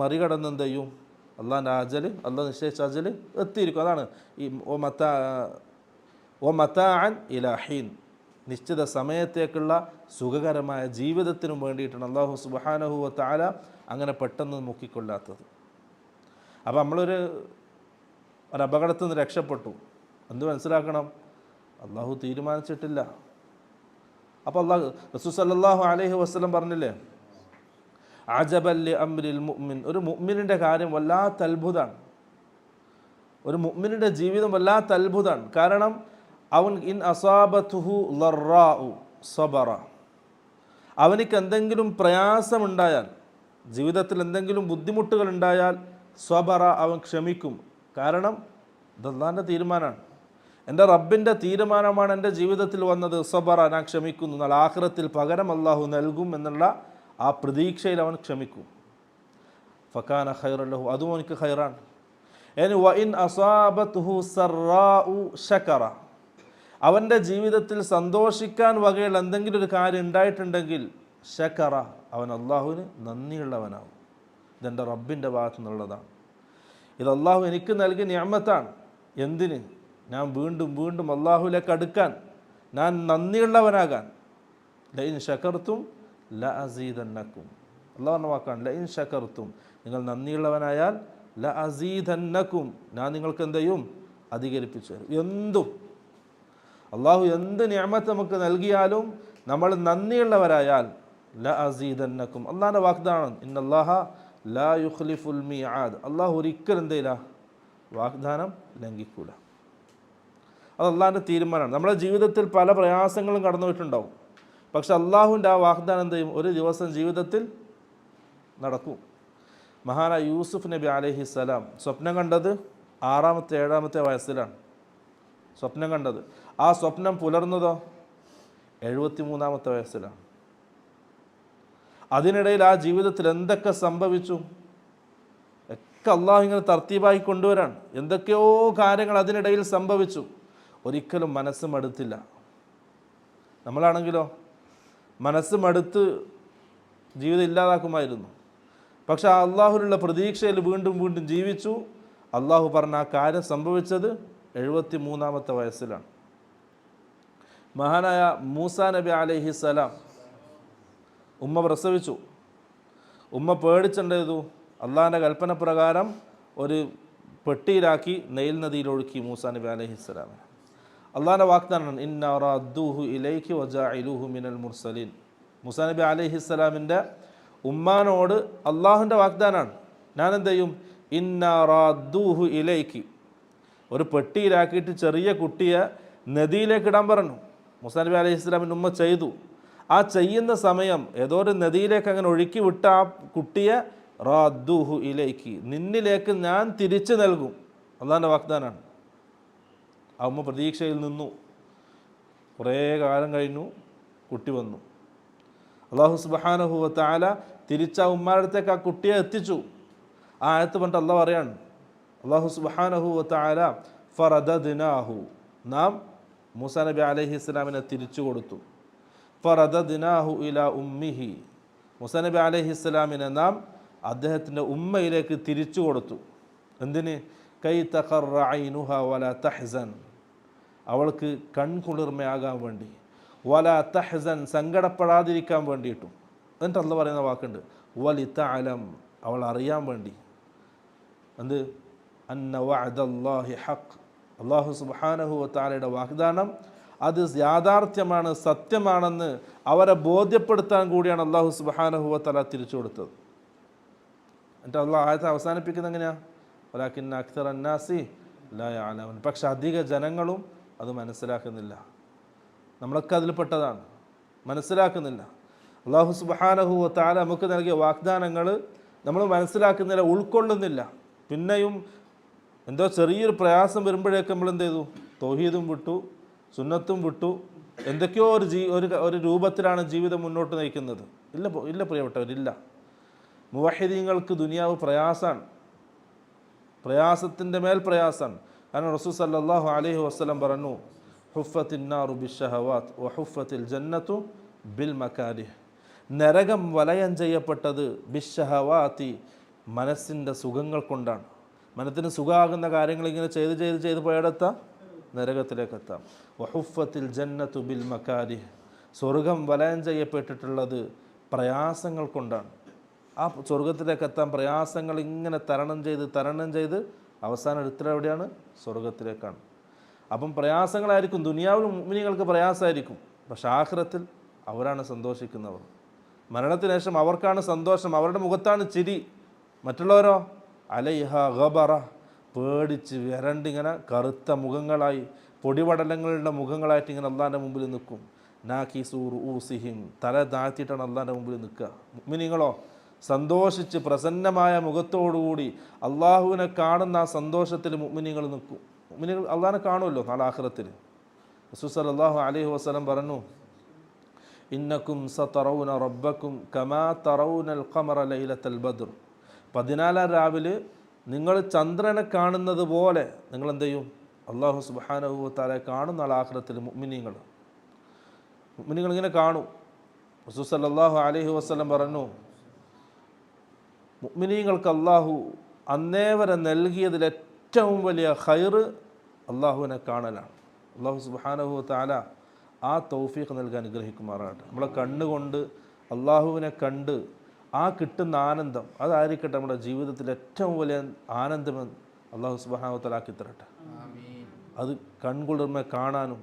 മറികടന്ന് എന്ത് ചെയ്യും? അള്ളാഹിൻ്റെ അജൽ, അള്ളാഹ് നിശ്ചയിച്ച അജൽ എത്തിയിരിക്കും. അതാണ് ഈ ഒ മതാഅൻ ഇലാ ഹീൻ, നിശ്ചിത സമയത്തേക്കുള്ള സുഖകരമായ ജീവിതത്തിനും വേണ്ടിയിട്ടാണ് അള്ളാഹു സുബ്ഹാനഹു വ തആല അങ്ങനെ പെട്ടെന്ന് മുക്കിക്കൊള്ളാത്തത്. അപ്പോൾ നമ്മളൊരു അപകടത്തിൽ നിന്ന് രക്ഷപ്പെട്ടു, എന്ത് മനസ്സിലാക്കണം? അള്ളാഹു തീരുമാനിച്ചിട്ടില്ല. അപ്പോൾ അള്ളാഹു റസൂൽ സല്ലല്ലാഹു അലൈഹി വസല്ലം പറഞ്ഞില്ലേ, അജബൻ ലി അംരിൽ മുഅ്മിൻ, ഒരു മുഅ്മിനിൻ്റെ കാര്യം വല്ലാത്ത അത്ഭുതമാണ്. ഒരു മുഅ്മിനിൻ്റെ ജീവിതം വല്ലാത്ത അത്ഭുതമാണ്. കാരണം അവൻ ഇൻ അസാബതുഹു ലറാഉ സബറ, അവനിക്ക് എന്തെങ്കിലും പ്രയാസമുണ്ടായാൽ, ജീവിതത്തിൽ എന്തെങ്കിലും ബുദ്ധിമുട്ടുകൾ ഉണ്ടായാൽ സ്വബറ, അവൻ ക്ഷമിക്കും. കാരണം ഇത് അല്ലാഹുവിൻ്റെ തീരുമാനമാണ്, എൻ്റെ റബ്ബിൻ്റെ തീരുമാനമാണ് എൻ്റെ ജീവിതത്തിൽ വന്നത്. സ്വബറ, ഞാൻ ക്ഷമിക്കുന്നു. എന്നാൽ ആഖിറത്തിൽ പകരം അള്ളാഹു നൽകും എന്നുള്ള ആ പ്രതീക്ഷയിൽ അവൻ ക്ഷമിക്കും. ഫകാന ഖൈറൻ ലഹു, അതും അവനിക്ക് ഖൈറാണ്. ഇനി വ ഇൻ അസാബതുഹു സറാഉ ശകറ, അവൻ്റെ ജീവിതത്തിൽ സന്തോഷിക്കാൻ വകയുള്ള എന്തെങ്കിലും ഒരു കാര്യം ഉണ്ടായിട്ടുണ്ടെങ്കിൽ ശകറ, അവൻ അള്ളാഹുവിന് നന്ദിയുള്ളവനാവും. ഇതെൻ്റെ റബ്ബിൻ്റെ ഭാഗത്തു നിന്നുള്ളതാണ്, ഇത് അള്ളാഹു എനിക്ക് നൽകിയ നിഅമത്താണ്. എന്തിന്? ഞാൻ വീണ്ടും വീണ്ടും അള്ളാഹുവിലേക്ക് അടുക്കാൻ, ഞാൻ നന്ദിയുള്ളവനാകാൻ. ലഇൻ ശകർത്തും ലഅസീദന്നക്കും, അള്ളാഹു പറഞ്ഞ വാക്കാണ്. ലഇൻ ശകർത്തും, നിങ്ങൾ നന്ദിയുള്ളവനായാൽ ലഅസീദന്നക്കും, ഞാൻ നിങ്ങൾക്ക് എന്ത് ചെയ്യും? അധികരിപ്പിച്ചു തരും. എന്തും അള്ളാഹു എന്ത് നിഅമത്ത് നമുക്ക് നൽകിയാലും നമ്മൾ നന്ദിയുള്ളവരായാൽ ല അസീദന്നക്കും, അള്ളാഹിൻ്റെ വാഗ്ദാനം, ഇന്നല്ലാഹ ലാ യുഖ്ലിഫുൽ മിആദ്, അള്ളാഹു ഒരിക്കലും എന്തില്ല വാഗ്ദാനം ലംഘിക്കൂല. അത് അള്ളാഹിൻ്റെ തീരുമാനമാണ്. നമ്മുടെ ജീവിതത്തിൽ പല പ്രയാസങ്ങളും കടന്നു പോയിട്ടുണ്ടാവും, പക്ഷെ അള്ളാഹുവിൻ്റെ ആ വാഗ്ദാനം എന്ത് ചെയ്യും? ഒരു ദിവസം ജീവിതത്തിൽ നടക്കും. മഹാനായ യൂസുഫ് നബി അലൈഹിസ്സലാം സ്വപ്നം കണ്ടത് 6-ാമത്തെ 7-ാമത്തെ വയസ്സിലാണ് സ്വപ്നം കണ്ടത്. ആ സ്വപ്നം പുലർന്നതോ 73-ാമത്തെ വയസ്സിലാണ്. അതിനിടയിൽ ആ ജീവിതത്തിൽ എന്തൊക്കെ സംഭവിച്ചു ഒക്കെ അള്ളാഹു ഇങ്ങനെ തർത്തീബായി കൊണ്ടുവരാൻ. എന്തൊക്കെയോ കാര്യങ്ങൾ അതിനിടയിൽ സംഭവിച്ചു. ഒരിക്കലും മനസ്സ് മടുത്തില്ല. നമ്മളാണെങ്കിലോ മനസ്സ് മടുത്ത് ജീവിതം ഇല്ലാതാക്കുമായിരുന്നു. പക്ഷെ ആ അള്ളാഹുവിനുള്ള പ്രതീക്ഷയിൽ വീണ്ടും വീണ്ടും ജീവിച്ചു. അള്ളാഹു പറഞ്ഞ ആ കാര്യം സംഭവിച്ചത് 73-ാമത്തെ വയസ്സിലാണ്. മഹാനായ മൂസാ നബി അലൈഹിസ്സലാം ഉമ്മ പ്രസവിച്ചു. ഉമ്മ പേടിച്ചെന്ത് ചെയ്തു? അള്ളാഹിൻ്റെ കൽപ്പന പ്രകാരം ഒരു പെട്ടിയിലാക്കി നൈൽ നദിയിൽ ഒഴുക്കി മൂസാ നബി അലൈഹിസ്സലാമിനെ. അള്ളാഹിൻ്റെ വാഗ്ദാനം, ഇന്നാ റദ്ദൂഹു ഇലൈകി വജഅലൂഹു മിനൽ മുർസലീൻ. മൂസാ നബി അലൈഹിസ്സലാമിൻ്റെ ഉമ്മാനോട് അള്ളാഹുവിൻ്റെ വാഗ്ദാനാണ്, ഞാൻ എന്ത് ചെയ്യും? ഇന്നാ റദ്ദൂഹു ഇലൈകി, ഒരു പെട്ടിയിലാക്കിയിട്ട് ചെറിയ കുട്ടിയെ നദിയിലേക്ക് ഇടാൻ പറഞ്ഞു. മൂസാ നബി അലൈഹിസ്സലാമിൻ്റെ ഉമ്മ ചെയ്തു. ആ ചെയ്യുന്ന സമയം ഏതോ ഒരു നദിയിലേക്ക് അങ്ങനെ ഒഴുക്കി വിട്ട ആ കുട്ടിയെ റദ്ദൂഹു ഇലൈകി, നിന്നിലേക്ക് ഞാൻ തിരിച്ചു നൽകും. അള്ളാഹിൻ്റെ വാഗ്ദാനാണ്. ആ ഉമ്മ പ്രതീക്ഷയിൽ നിന്നു. കുറേ കാലം കഴിഞ്ഞു, കുട്ടി വന്നു. അള്ളാഹു സുബ്ഹാനഹു വ തആല തിരിച്ച ഉമ്മാരുടെ അടുത്തേക്ക് ആ കുട്ടിയെ എത്തിച്ചു. ആ ആയത്ത് പറഞ്ഞിട്ട് അള്ളാഹ് പറയാണ്, അള്ളാഹു സുബ്ഹാനഹു വ തആല ഫറദദ്നാഹു, നാം മൂസാ നബി അലൈഹിസ്സലാമിനെ തിരിച്ചു കൊടുത്തു. ഫറദദ്നാഹു ഇലാ ഉമ്മിഹി, മൂസാ നബി അലൈഹിസ്സലാമിനെ നാം അദ്ദേഹത്തിൻ്റെ ഉമ്മയിലേക്ക് തിരിച്ചു കൊടുത്തു. എന്തിന്? കൈ തഖറ ഐനുഹ വലാ തഹ്സൻ, അവൾക്ക് കൺകുളിർമയാകാൻ വേണ്ടി, വലാ തഹ്സൻ സങ്കടപ്പെടാതിരിക്കാൻ വേണ്ടിയിട്ടും. എന്നിട്ട് അള്ളാഹ് പറയുന്ന വാക്കുണ്ട്, വലിതഅലം, അവൾ അറിയാൻ വേണ്ടി. എന്ത്? അന്ന വഅദല്ലാഹി ഹഖ്, അള്ളാഹു സുബ്ഹാനഹു വ തആലയുടെ വാഗ്ദാനം അത് യാഥാർത്ഥ്യമാണ്, സത്യമാണെന്ന് അവരെ ബോധ്യപ്പെടുത്താൻ കൂടിയാണ് അള്ളാഹു സുബ്ഹാനഹു വ തആല തിരിച്ചു കൊടുത്തത്. എന്നിട്ട് അള്ളാഹ് ആയത്തെ അവസാനിപ്പിക്കുന്നത് എങ്ങനെയാണ്? വലാകിന്ന അക്തറ അന്നാസി ലാ യഅലമൂൻ, പക്ഷെ അധിക ജനങ്ങളും അത് മനസ്സിലാക്കുന്നില്ല. നമ്മളൊക്കെ അതിൽപ്പെട്ടതാണ്, മനസ്സിലാക്കുന്നില്ല. അള്ളാഹു സുബ്ഹാനഹു വ തആല നമുക്ക് നൽകിയ വാഗ്ദാനങ്ങൾ നമ്മൾ മനസ്സിലാക്കുന്നില്ല, ഉൾക്കൊള്ളുന്നില്ല. പിന്നെയും എന്തോ ചെറിയൊരു പ്രയാസം വരുമ്പോഴേക്ക് നമ്മൾ എന്ത് ചെയ്തു? തൗഹീദും വിട്ടു, സുന്നത്തും വിട്ടു, എന്തൊക്കെയോ ഒരു രൂപത്തിലാണ് ജീവിതം മുന്നോട്ട് നയിക്കുന്നത്. ഇല്ല പ്രിയപ്പെട്ടവരില്ല. മുവഹിദീങ്ങൾക്ക് ദുനിയാവ് പ്രയാസാണ്, പ്രയാസത്തിൻ്റെ മേൽ പ്രയാസാണ്. കാരണം റസൂൽ സല്ലല്ലാഹു അലൈഹി വസല്ലം പറഞ്ഞു, ഹുഫത്തിന്നാറു ബിശ്ശഹവാത്ത് വഹുഫത്തിൽ ജന്നത്തു ബിൽ മകാരിഹ്, നരകം വലയം ചെയ്യപ്പെട്ടത് ബിശ്ശഹവാത്തി, മനസ്സിൻ്റെ സുഖങ്ങൾ കൊണ്ടാണ്. മനത്തിന് സുഖമാകുന്ന കാര്യങ്ങൾ ഇങ്ങനെ ചെയ്ത് പോയെടുത്താൽ നരകത്തിലേക്കെത്താം. വഹുഫത്തിൽ ജന്നത്തു ബിൽ മകാരിഹ്, സ്വർഗം വലയം ചെയ്യപ്പെട്ടിട്ടുള്ളത് പ്രയാസങ്ങൾ കൊണ്ടാണ്. ആ സ്വർഗത്തിലേക്കെത്താൻ പ്രയാസങ്ങൾ ഇങ്ങനെ തരണം ചെയ്ത് അവസാനം എവിടെയാണ്? സ്വർഗത്തിലേക്കാണ്. അപ്പം പ്രയാസങ്ങളായിരിക്കും ദുനിയാവിൽ മുഅ്മിനീങ്ങൾക്ക് പ്രയാസമായിരിക്കും, പക്ഷെ ആഖിറത്തിൽ അവരാണ് സന്തോഷിക്കുന്നവർ. മരണത്തിന് ശേഷം അവർക്കാണ് സന്തോഷം, അവരുടെ മുഖത്താണ് ചിരി. മറ്റുള്ളവരോ അലൈഹ ഗബറ, പേടിച്ച് വരണ്ടിങ്ങനെ കറുത്ത മുഖങ്ങളായി, പൊടിപടലങ്ങളുടെ മുഖങ്ങളായിട്ട് ഇങ്ങനെ അള്ളാഹിൻ്റെ മുമ്പിൽ നിൽക്കും. നാകിസൂർ ഊസിഹിം, തല താഴ്ത്തിയിട്ടാണ് അള്ളാഹിൻ്റെ മുമ്പിൽ നിൽക്കുക. മുഅ്മിനീങ്ങളോ സന്തോഷിച്ച് പ്രസന്നമായ മുഖത്തോടുകൂടി അള്ളാഹുവിനെ കാണുന്ന ആ സന്തോഷത്തിൽ മുഅ്മിനീങ്ങൾ നിൽക്കും. മുഅ്മിനീങ്ങൾ അള്ളാഹിനെ കാണുമല്ലോ നാളെ ആഖിറത്തിൽ. റസൂൽ സല്ലല്ലാഹു അലൈഹി വസല്ലം പറഞ്ഞു, ഇന്നക്കും സതറൗന റബ്ബക്കും കമാ തറൗനൽ ഖമറ ലൈലത്തൽ ബദ്ർ, 14 രാവിലെ നിങ്ങൾ ചന്ദ്രനെ കാണുന്നത് പോലെ നിങ്ങൾ എന്ത് ചെയ്യും? അള്ളാഹു സുബ്ഹാനഹു വ തആല കാണും നാളെ ആഖിറത്തിൽ. മുഅ്മിനീങ്ങൾ ഇങ്ങനെ കാണും. റസൂൽ സല്ലല്ലാഹു അലൈഹി വസല്ലം പറഞ്ഞു, മുഅ്മിനീങ്ങൾക്ക് അള്ളാഹു അന്നേ വരെ നൽകിയതിൽ ഏറ്റവും വലിയ ഖൈർ അള്ളാഹുവിനെ കാണലാണ്. അള്ളാഹു സുബ്ഹാനഹു വ തആല ആ തൗഫീഖ് നൽകാൻ അനുഗ്രഹിക്കുമാറാകട്ടെ. നമ്മളെ കണ്ണുകൊണ്ട് അള്ളാഹുവിനെ കണ്ട് ആ കിട്ടുന്ന ആനന്ദം അതായിരിക്കട്ടെ നമ്മുടെ ജീവിതത്തിൽ ഏറ്റവും വലിയ ആനന്ദമെന്ന് അള്ളാഹു സുബ്ഹാനഹു വ തആല ആക്കി തരട്ടെ. അത് കൺകുളിർമ കാണാനും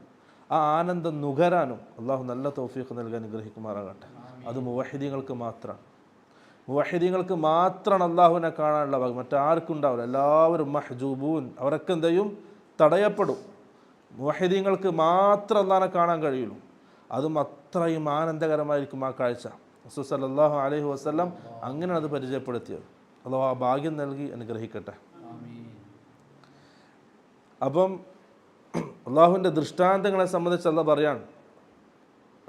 ആ ആനന്ദം നുകരാനും അള്ളാഹു നല്ല തൗഫീഖ് നൽകാൻ അനുഗ്രഹിക്കുമാറാകട്ടെ. അത് മുവഹിദീങ്ങൾക്ക് മാത്രമാണ്. മുവഹിദീങ്ങൾക്ക് മാത്രമാണ് അള്ളാഹുവിനെ കാണാനുള്ള ഭാഗ്യം, മറ്റാർക്കും ഉണ്ടാവില്ല. എല്ലാവരും മഹ്ജൂബൂൻ, അവരൊക്കെ എന്ത് ചെയ്യും? തടയപ്പെടും. മുവഹിദീങ്ങൾക്ക് മാത്രം അള്ളാഹിനെ കാണാൻ കഴിയുള്ളൂ. അതും അത്രയും ആനന്ദകരമായിരിക്കും ആ കാഴ്ച. റസൂൽ സല്ലല്ലാഹു അലൈഹി വസല്ലം അങ്ങനെ അത് പരിചയപ്പെടുത്തിയത്. അള്ളാഹു ആ ഭാഗ്യം നൽകി അനുഗ്രഹിക്കട്ടെ. അപ്പം അള്ളാഹുവിൻ്റെ ദൃഷ്ടാന്തങ്ങളെ സംബന്ധിച്ച് അള്ളാഹ് പറയാണ്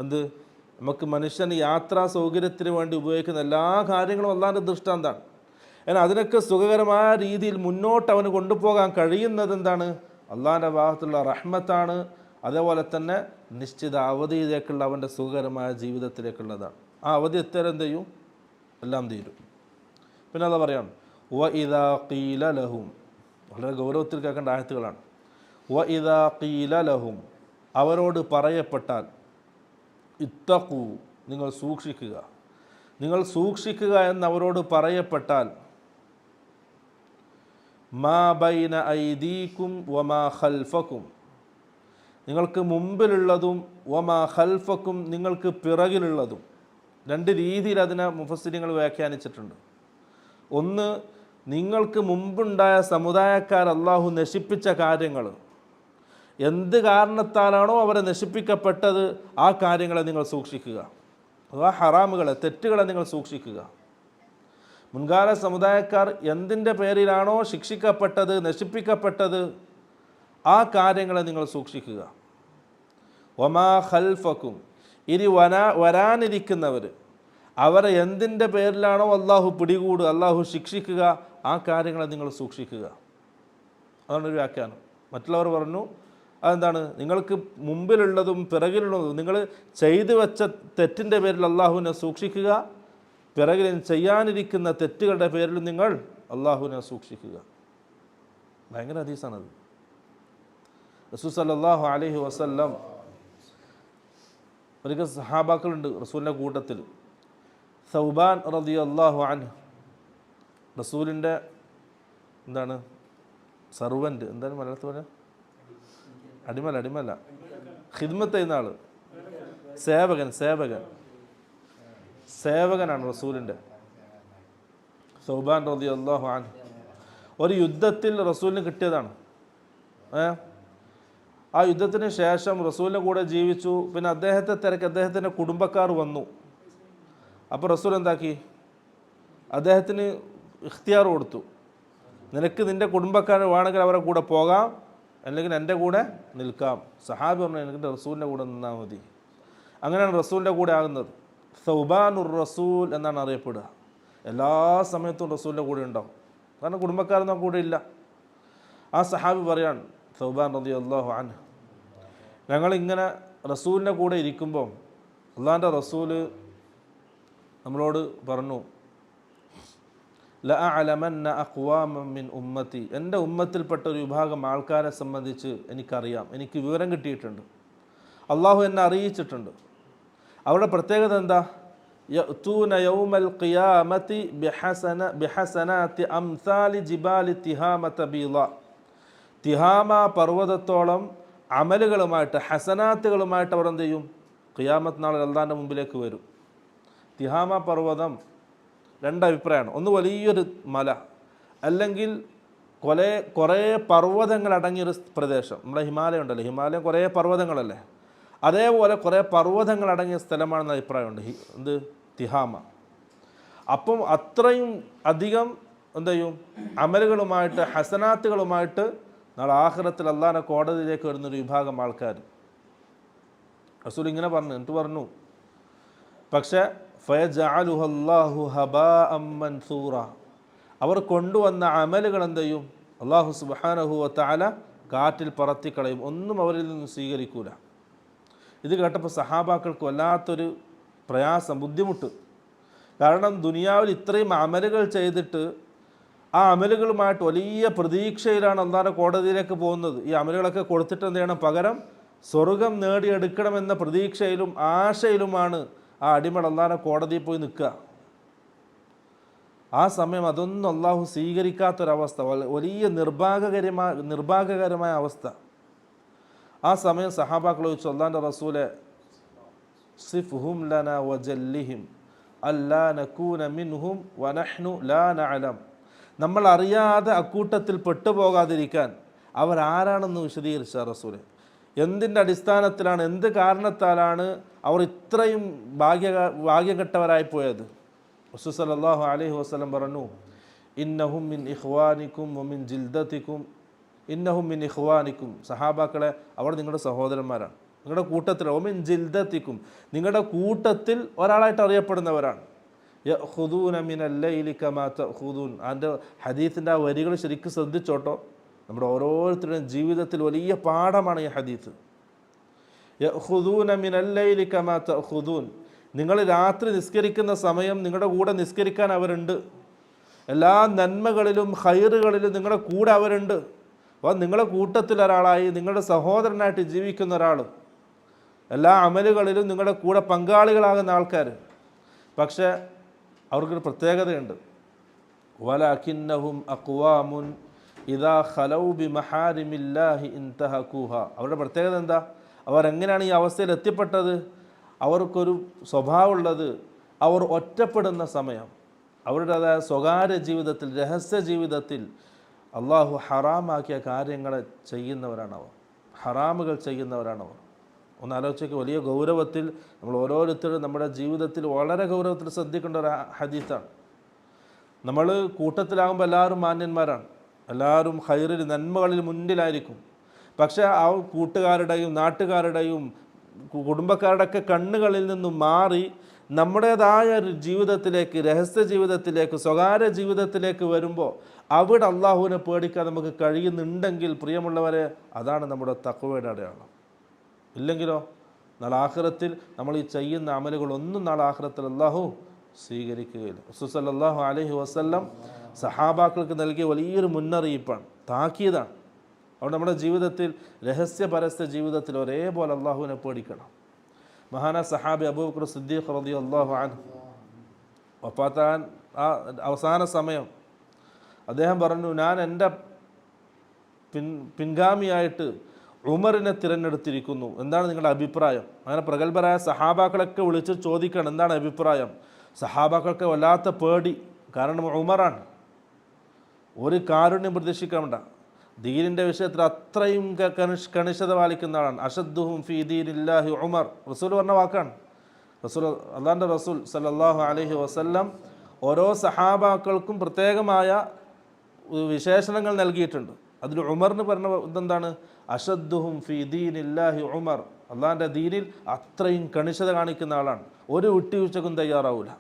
എന്ത്? നമുക്ക് മനുഷ്യന് യാത്രാ സൗകര്യത്തിന് വേണ്ടി ഉപയോഗിക്കുന്ന എല്ലാ കാര്യങ്ങളും അള്ളാഹിൻ്റെ ദൃഷ്ടാന്തമാണ്. എന്നാൽ അതിനൊക്കെ സുഖകരമായ രീതിയിൽ മുന്നോട്ട് അവന് കൊണ്ടുപോകാൻ കഴിയുന്നത് എന്താണ്? അള്ളാഹിൻ്റെ ഭാഗത്തുള്ള റഹ്മത്താണ്. അതേപോലെ തന്നെ നിശ്ചിത അവധിയിലേക്കുള്ള അവൻ്റെ സുഖകരമായ ജീവിതത്തിലേക്കുള്ളതാണ്. ആ അവധി എത്തിയാൽ എന്ത് ചെയ്യും? എല്ലാം തീരും. പിന്നെ അതാ പറയാം, വ ഇദാ ഖീല ലഹും, വളരെ ഗൗരവത്തിൽ കേൾക്കേണ്ട ആയത്തുകളാണ്. വ ഇദാ ഖീല ലഹും, അവരോട് പറയപ്പെട്ടാൽ, ഇത്തഖൂ, നിങ്ങൾ സൂക്ഷിക്കുക, നിങ്ങൾ സൂക്ഷിക്കുക എന്നവരോട് പറയപ്പെട്ടാൽ, മാ ബൈന ഐദീകും വമാ ഖൽഫക്കും, നിങ്ങൾക്ക് മുമ്പിലുള്ളതും വമാ ഖൽഫക്കും, നിങ്ങൾക്ക് പിറകിലുള്ളതും. രണ്ട് രീതിയിൽ അതിനെ മുഫസ്സിരിങ്ങൾ വ്യാഖ്യാനിച്ചിട്ടുണ്ട്. ഒന്ന്, നിങ്ങൾക്ക് മുമ്പുണ്ടായ സമുദായക്കാർ അള്ളാഹു നശിപ്പിച്ച കാര്യങ്ങൾ, എന്ത് കാരണത്താലാണോ അവരെ നശിപ്പിക്കപ്പെട്ടത് ആ കാര്യങ്ങളെ നിങ്ങൾ സൂക്ഷിക്കുക. അഥവാ ഹറാമുകളെ, തെറ്റുകളെ നിങ്ങൾ സൂക്ഷിക്കുക. മുൻകാല സമുദായക്കാർ എന്തിൻ്റെ പേരിലാണോ ശിക്ഷിക്കപ്പെട്ടത്, നശിപ്പിക്കപ്പെട്ടത്, ആ കാര്യങ്ങളെ നിങ്ങൾ സൂക്ഷിക്കുക. വമാ ഖൽഫക്കും, ഇനി വരാനിരിക്കുന്നവർ, അവരെ എന്തിൻ്റെ പേരിലാണോ അള്ളാഹു പിടികൂടുക, അള്ളാഹു ശിക്ഷിക്കുക, ആ കാര്യങ്ങളെ നിങ്ങൾ സൂക്ഷിക്കുക. അതാണൊരു വ്യാഖ്യാനം. മറ്റുള്ളവർ പറഞ്ഞു അതെന്താണ്? നിങ്ങൾക്ക് മുമ്പിലുള്ളതും പിറകിലുള്ളതും, നിങ്ങൾ ചെയ്തു വെച്ച തെറ്റിൻ്റെ പേരിൽ അള്ളാഹുവിനെ സൂക്ഷിക്കുക, പിറകിൽ ചെയ്യാനിരിക്കുന്ന തെറ്റുകളുടെ പേരിൽ നിങ്ങൾ അള്ളാഹുവിനെ സൂക്ഷിക്കുക. ഭയങ്കര ഹദീസാണത്. റസൂൽ സല്ലല്ലാഹു അലൈഹി വസല്ലം, ഒരിക്കൽ സഹാബാക്കളുണ്ട് റസൂലിൻ്റെ കൂട്ടത്തിൽ. സൗബാൻ റളിയല്ലാഹു അൻഹു, റസൂലിൻ്റെ എന്താണ് സർവൻ്റ്, എന്താണ് മലയാളത്തിൽ പറയാം? അടിമല്ല, ഖിദ്മത്ത് ചെയ്യുന്ന ആൾ, സേവകനാണ് റസൂലിൻ്റെ. സൗബാൻ റളിയല്ലാഹു അൻഹു ഒരു യുദ്ധത്തിൽ റസൂലിന് കിട്ടിയതാണ്. ആ യുദ്ധത്തിന് ശേഷം റസൂലിൻ്റെ കൂടെ ജീവിച്ചു. പിന്നെ അദ്ദേഹത്തെ തിരക്ക് അദ്ദേഹത്തിൻ്റെ കുടുംബക്കാർ വന്നു. അപ്പോൾ റസൂൽ എന്താക്കി? അദ്ദേഹത്തിന് ഇഖ്തിയാർ കൊടുത്തു, നിനക്ക് നിൻ്റെ കുടുംബക്കാർ വേണമെങ്കിൽ അവരുടെ കൂടെ പോകാം, അല്ലെങ്കിൽ എൻ്റെ കൂടെ നിൽക്കാം. സഹാബി പറഞ്ഞു എനിക്ക് റസൂലിൻ്റെ കൂടെ നിന്നാൽ മതി. അങ്ങനെയാണ് റസൂലിൻ്റെ കൂടെ ആകുന്നത്. സൗബാനുർ റസൂൽ എന്നാണ് അറിയപ്പെടുക. എല്ലാ സമയത്തും റസൂലിൻ്റെ കൂടെ ഉണ്ടാവും, കാരണം കുടുംബക്കാരൊന്നും കൂടെ ഇല്ല. ആ സഹാബി പറയാണ്, സൗബാൻ റളിയല്ലാഹു അൻഹു, ഞങ്ങളിങ്ങനെ റസൂലിൻ്റെ കൂടെ ഇരിക്കുമ്പോൾ അള്ളാഹിൻ്റെ റസൂല് നമ്മളോട് പറഞ്ഞു, ലഅഅലമന്ന അഖ്വാമൻ മിൻ ഉമ്മത്തി, എൻ്റെ ഉമ്മത്തിൽപ്പെട്ട ഒരു വിഭാഗം ആൾക്കാരെ സംബന്ധിച്ച് എനിക്കറിയാം, എനിക്ക് വിവരം കിട്ടിയിട്ടുണ്ട്, അള്ളാഹു എന്നെ അറിയിച്ചിട്ടുണ്ട്. അവരുടെ പ്രത്യേകത എന്താ? യഅ്തൂന യൗമൽ ഖിയാമത്തി ബിഹസനാത്തി അംസാലി ജിബാലി തിഹാമത ബീള, തിഹാമ പർവ്വതത്തോളം അമലുകളുമായിട്ട്, ഹസനാത്തുകളുമായിട്ട് അവർ എന്ത് ചെയ്യും? ഖിയാമത്ത് നാളിൽ അള്ളാഹിൻ്റെ മുമ്പിലേക്ക് വരും. തിഹാമ പർവ്വതം രണ്ടഭിപ്രായമാണ്. ഒന്ന് വലിയൊരു മല, അല്ലെങ്കിൽ കുറേ പർവ്വതങ്ങൾ അടങ്ങിയൊരു പ്രദേശം. നമ്മുടെ ഹിമാലയം ഉണ്ടല്ലോ, ഹിമാലയം കുറേ പർവ്വതങ്ങളല്ലേ, അതേപോലെ കുറേ പർവ്വതങ്ങൾ അടങ്ങിയ സ്ഥലമാണെന്ന അഭിപ്രായമുണ്ട് എന്ത്? തിഹാമ. അപ്പം അത്രയും അധികം എന്ത് ചെയ്യും? അമലുകളുമായിട്ട്, ഹസനാത്തുകളുമായിട്ട് നാളെ ആഖിറത്തിൽ അള്ളാഹിൻ്റെ കോടതിയിലേക്ക് വരുന്നൊരു വിഭാഗം ആൾക്കാർ. റസൂൽ ഇങ്ങനെ പറഞ്ഞു, എന്നിട്ട് പറഞ്ഞു, പക്ഷേ ഫയജഅലുഹു ഹബാഅൻ മൻസൂറ, അവർ കൊണ്ടുവന്ന അമലുകൾ എന്ത് ചെയ്യും? അള്ളാഹു സുബ്ഹാനഹു വ തആല കാറ്റിൽ പറത്തിക്കളയും, ഒന്നും അവരിൽ നിന്ന് സ്വീകരിക്കൂല. ഇത് കേട്ടപ്പോൾ സഹാബാക്കൾക്ക് വല്ലാത്തൊരു പ്രയാസം, ബുദ്ധിമുട്ട്. കാരണം ദുനിയാവിൽ ഇത്രയും അമലുകൾ ചെയ്തിട്ട് ആ അമലുകളുമായിട്ട് വലിയ പ്രതീക്ഷയിലാണ് അള്ളാഹിൻ്റെ കോടതിയിലേക്ക് പോകുന്നത്. ഈ അമലുകളൊക്കെ കൊടുത്തിട്ട് എന്ത് ചെയ്യണം? പകരം സ്വർഗം നേടിയെടുക്കണമെന്ന പ്രതീക്ഷയിലും ആശയിലുമാണ് ആ അടിമകൾ അള്ളാഹിൻ്റെ കോടതിയിൽ പോയി നിൽക്കുക. ആ സമയം അതൊന്നും അള്ളാഹു സ്വീകരിക്കാത്തൊരവസ്ഥ, വലിയ നിർഭാഗ്യകരമായ അവസ്ഥ. ആ സമയം സഹാബാക്കൾ ചോദിച്ചു, അല്ലാഹുവിൻ്റെ റസൂലെ സിഫ്ഹും ലന വജല്ലിഹിം അല്ലാ നകൂന മിൻഹും വനഹ്നു ലാ നഅലം. നമ്മൾ അറിയാതെ അക്കൂട്ടത്തിൽ പെട്ടുപോകാതിരിക്കാൻ അവരാരാണെന്ന് വിശദീകരിച്ച റസൂലെ. എന്തിൻ്റെ അടിസ്ഥാനത്തിലാണ്, എന്ത് കാരണത്താലാണ് അവർ ഇത്രയും ഭാഗ്യകെട്ടവരായി പോയത്? റസൂൽ സല്ലല്ലാഹു അലൈഹി വസല്ലം പറഞ്ഞു, ഇന്നഹും മിൻ ഇഖ്വാനിക്കും വമിൻ ജിൽദത്തിക്കും. ഇന്നഹും മിൻ ഇഖ്വാനിക്കും, സഹാബാക്കളെ, അവർ നിങ്ങളുടെ സഹോദരന്മാരാണ്, നിങ്ങളുടെ കൂട്ടത്തിൽ. ഒമിൻ ജിൽദത്തിക്കും, നിങ്ങളുടെ കൂട്ടത്തിൽ ഒരാളായിട്ട് അറിയപ്പെടുന്നവരാണ്. യഖുദൂന മിനൽ ലൈലി കമാ തഖുദൂൻ. അതിൻ്റെ ഹദീസിൻ്റെ ആ വരികൾ ശരിക്കും ശ്രദ്ധിച്ചോട്ടോ. നമ്മുടെ ഓരോരുത്തരുടെയും ജീവിതത്തിൽ വലിയ പാഠമാണ് ഈ ഹദീസ്. യഖുദൂന മിനൽ ലൈലി കമാ തഖുദൂൻ. നിങ്ങൾ രാത്രി നിസ്കരിക്കുന്ന സമയം നിങ്ങളുടെ കൂടെ നിസ്കരിക്കാൻ അവരുണ്ട്. എല്ലാ നന്മകളിലും ഖൈറുകളിലും നിങ്ങളുടെ കൂടെ അവരുണ്ട്. അപ്പോൾ നിങ്ങളുടെ കൂട്ടത്തിൽ ഒരാളായി, നിങ്ങളുടെ സഹോദരനായിട്ട് ജീവിക്കുന്ന ഒരാൾ, എല്ലാ അമലുകളിലും നിങ്ങളുടെ കൂടെ പങ്കാളികളാകുന്ന ആൾക്കാർ. പക്ഷേ അവർക്കൊരു പ്രത്യേകതയുണ്ട്. വലകിന്നഹും അഖ്വാമുൻ ഇദാ ഖലൗ ബിമഹാരിമില്ലാഹി ഇൻതഹഖൂഹ. അവരുടെ പ്രത്യേകത എന്താ? അവരെങ്ങനെയാണ് ഈ അവസ്ഥയിൽ എത്തിപ്പെട്ടത്? അവർക്കൊരു സ്വഭാവമുള്ളത്, അവർ ഒറ്റപ്പെടുന്ന സമയം, അവരുടേതായ സ്വകാര്യ ജീവിതത്തിൽ, രഹസ്യ ജീവിതത്തിൽ അള്ളാഹു ഹറാമാക്കിയ കാര്യങ്ങളെ ചെയ്യുന്നവരാണവർ, ഹറാമുകൾ ചെയ്യുന്നവരാണവർ. ഒന്ന് ആലോചിക്കുക, വലിയ ഗൗരവത്തിൽ നമ്മൾ ഓരോരുത്തരും നമ്മുടെ ജീവിതത്തിൽ വളരെ ഗൗരവത്തിൽ ശ്രദ്ധിക്കേണ്ട ഒരു ഹദീസാണ്. നമ്മൾ കൂട്ടത്തിലാകുമ്പോൾ എല്ലാവരും മാന്യന്മാരാണ്, എല്ലാവരും ഖൈറിൽ നന്മകളിൽ മുന്നിലായിരിക്കും. പക്ഷേ ആ കൂട്ടുകാരുടെയും നാട്ടുകാരുടെയും കുടുംബക്കാരുടെയൊക്കെ കണ്ണുകളിൽ നിന്നും മാറി നമ്മുടേതായ ഒരു ജീവിതത്തിലേക്ക്, രഹസ്യ ജീവിതത്തിലേക്ക്, സ്വകാര്യ ജീവിതത്തിലേക്ക് വരുമ്പോൾ അവിടെ അള്ളാഹുവിനെ പേടിക്കാൻ നമുക്ക് കഴിയുന്നുണ്ടെങ്കിൽ പ്രിയമുള്ളവരെ, അതാണ് നമ്മുടെ തഖ്വയുടെ അടയാളം. ഇല്ലെങ്കിലോ നാളെ ആഖിറത്തിൽ നമ്മൾ ഈ ചെയ്യുന്ന അമലുകളൊന്നും നാളെ ആഖിറത്തിൽ അള്ളാഹു സ്വീകരിക്കുകയില്ല. റസൂൽ സല്ലല്ലാഹു അലൈഹി വസല്ലം സഹാബാക്കൾക്ക് നൽകിയ വലിയൊരു മുന്നറിയിപ്പാണ്, താക്കീതാണ്. അവിടെ നമ്മുടെ ജീവിതത്തിൽ, രഹസ്യ പരസ്യ ജീവിതത്തിൽ ഒരേപോലെ അള്ളാഹുവിനെ പേടിക്കണം. മഹാന സഹാബി അബൂബക്കർ സിദ്ദീഖ് റളിയല്ലാഹു അൻഹു വഫാത്താൻ ആ അവസാന സമയം അദ്ദേഹം പറഞ്ഞു, ഞാൻ എൻ്റെ പിൻഗാമിയായിട്ട് ഉമറിനെ തിരഞ്ഞെടുത്തിരിക്കുന്നു, എന്താണ് നിങ്ങളുടെ അഭിപ്രായം? അങ്ങനെ പ്രഗത്ഭരായ സഹാബാക്കളൊക്കെ വിളിച്ച് ചോദിക്കണം, എന്താണ് അഭിപ്രായം? സഹാബാക്കൾക്ക് വല്ലാത്ത പേടി, കാരണം ഉമറാണ്. ഒരു കാരുണ്യം പ്രതീക്ഷിക്കാൻ വേണ്ട, ദീനിൻ്റെ വിഷയത്തിൽ അത്രയും കണിശത പാലിക്കുന്ന ആളാണ്. അഷദ്ദുഹും ഫീ ദീനില്ലാഹി ഉമർ. റസൂൽ പറഞ്ഞ വാക്കാണ്. റസൂൽ, അള്ളാഹുവിൻ്റെ റസൂൽ സല്ലല്ലാഹു അലൈഹി വസല്ലം ഓരോ സഹാബാക്കൾക്കും പ്രത്യേകമായ വിശേഷണങ്ങൾ നൽകിയിട്ടുണ്ട്. അതിൽ ഉമറിന് പറഞ്ഞ ഇതെന്താണ്? അഷദ്ദുഹും ഫീ ദീനില്ലാഹി ഉമർ. അള്ളാഹിൻ്റെ ദീനിൽ അത്രയും കണിശത കാണിക്കുന്ന ആളാണ്, ഒരു വിട്ടുവീഴ്ചക്കും തയ്യാറാവില്ല.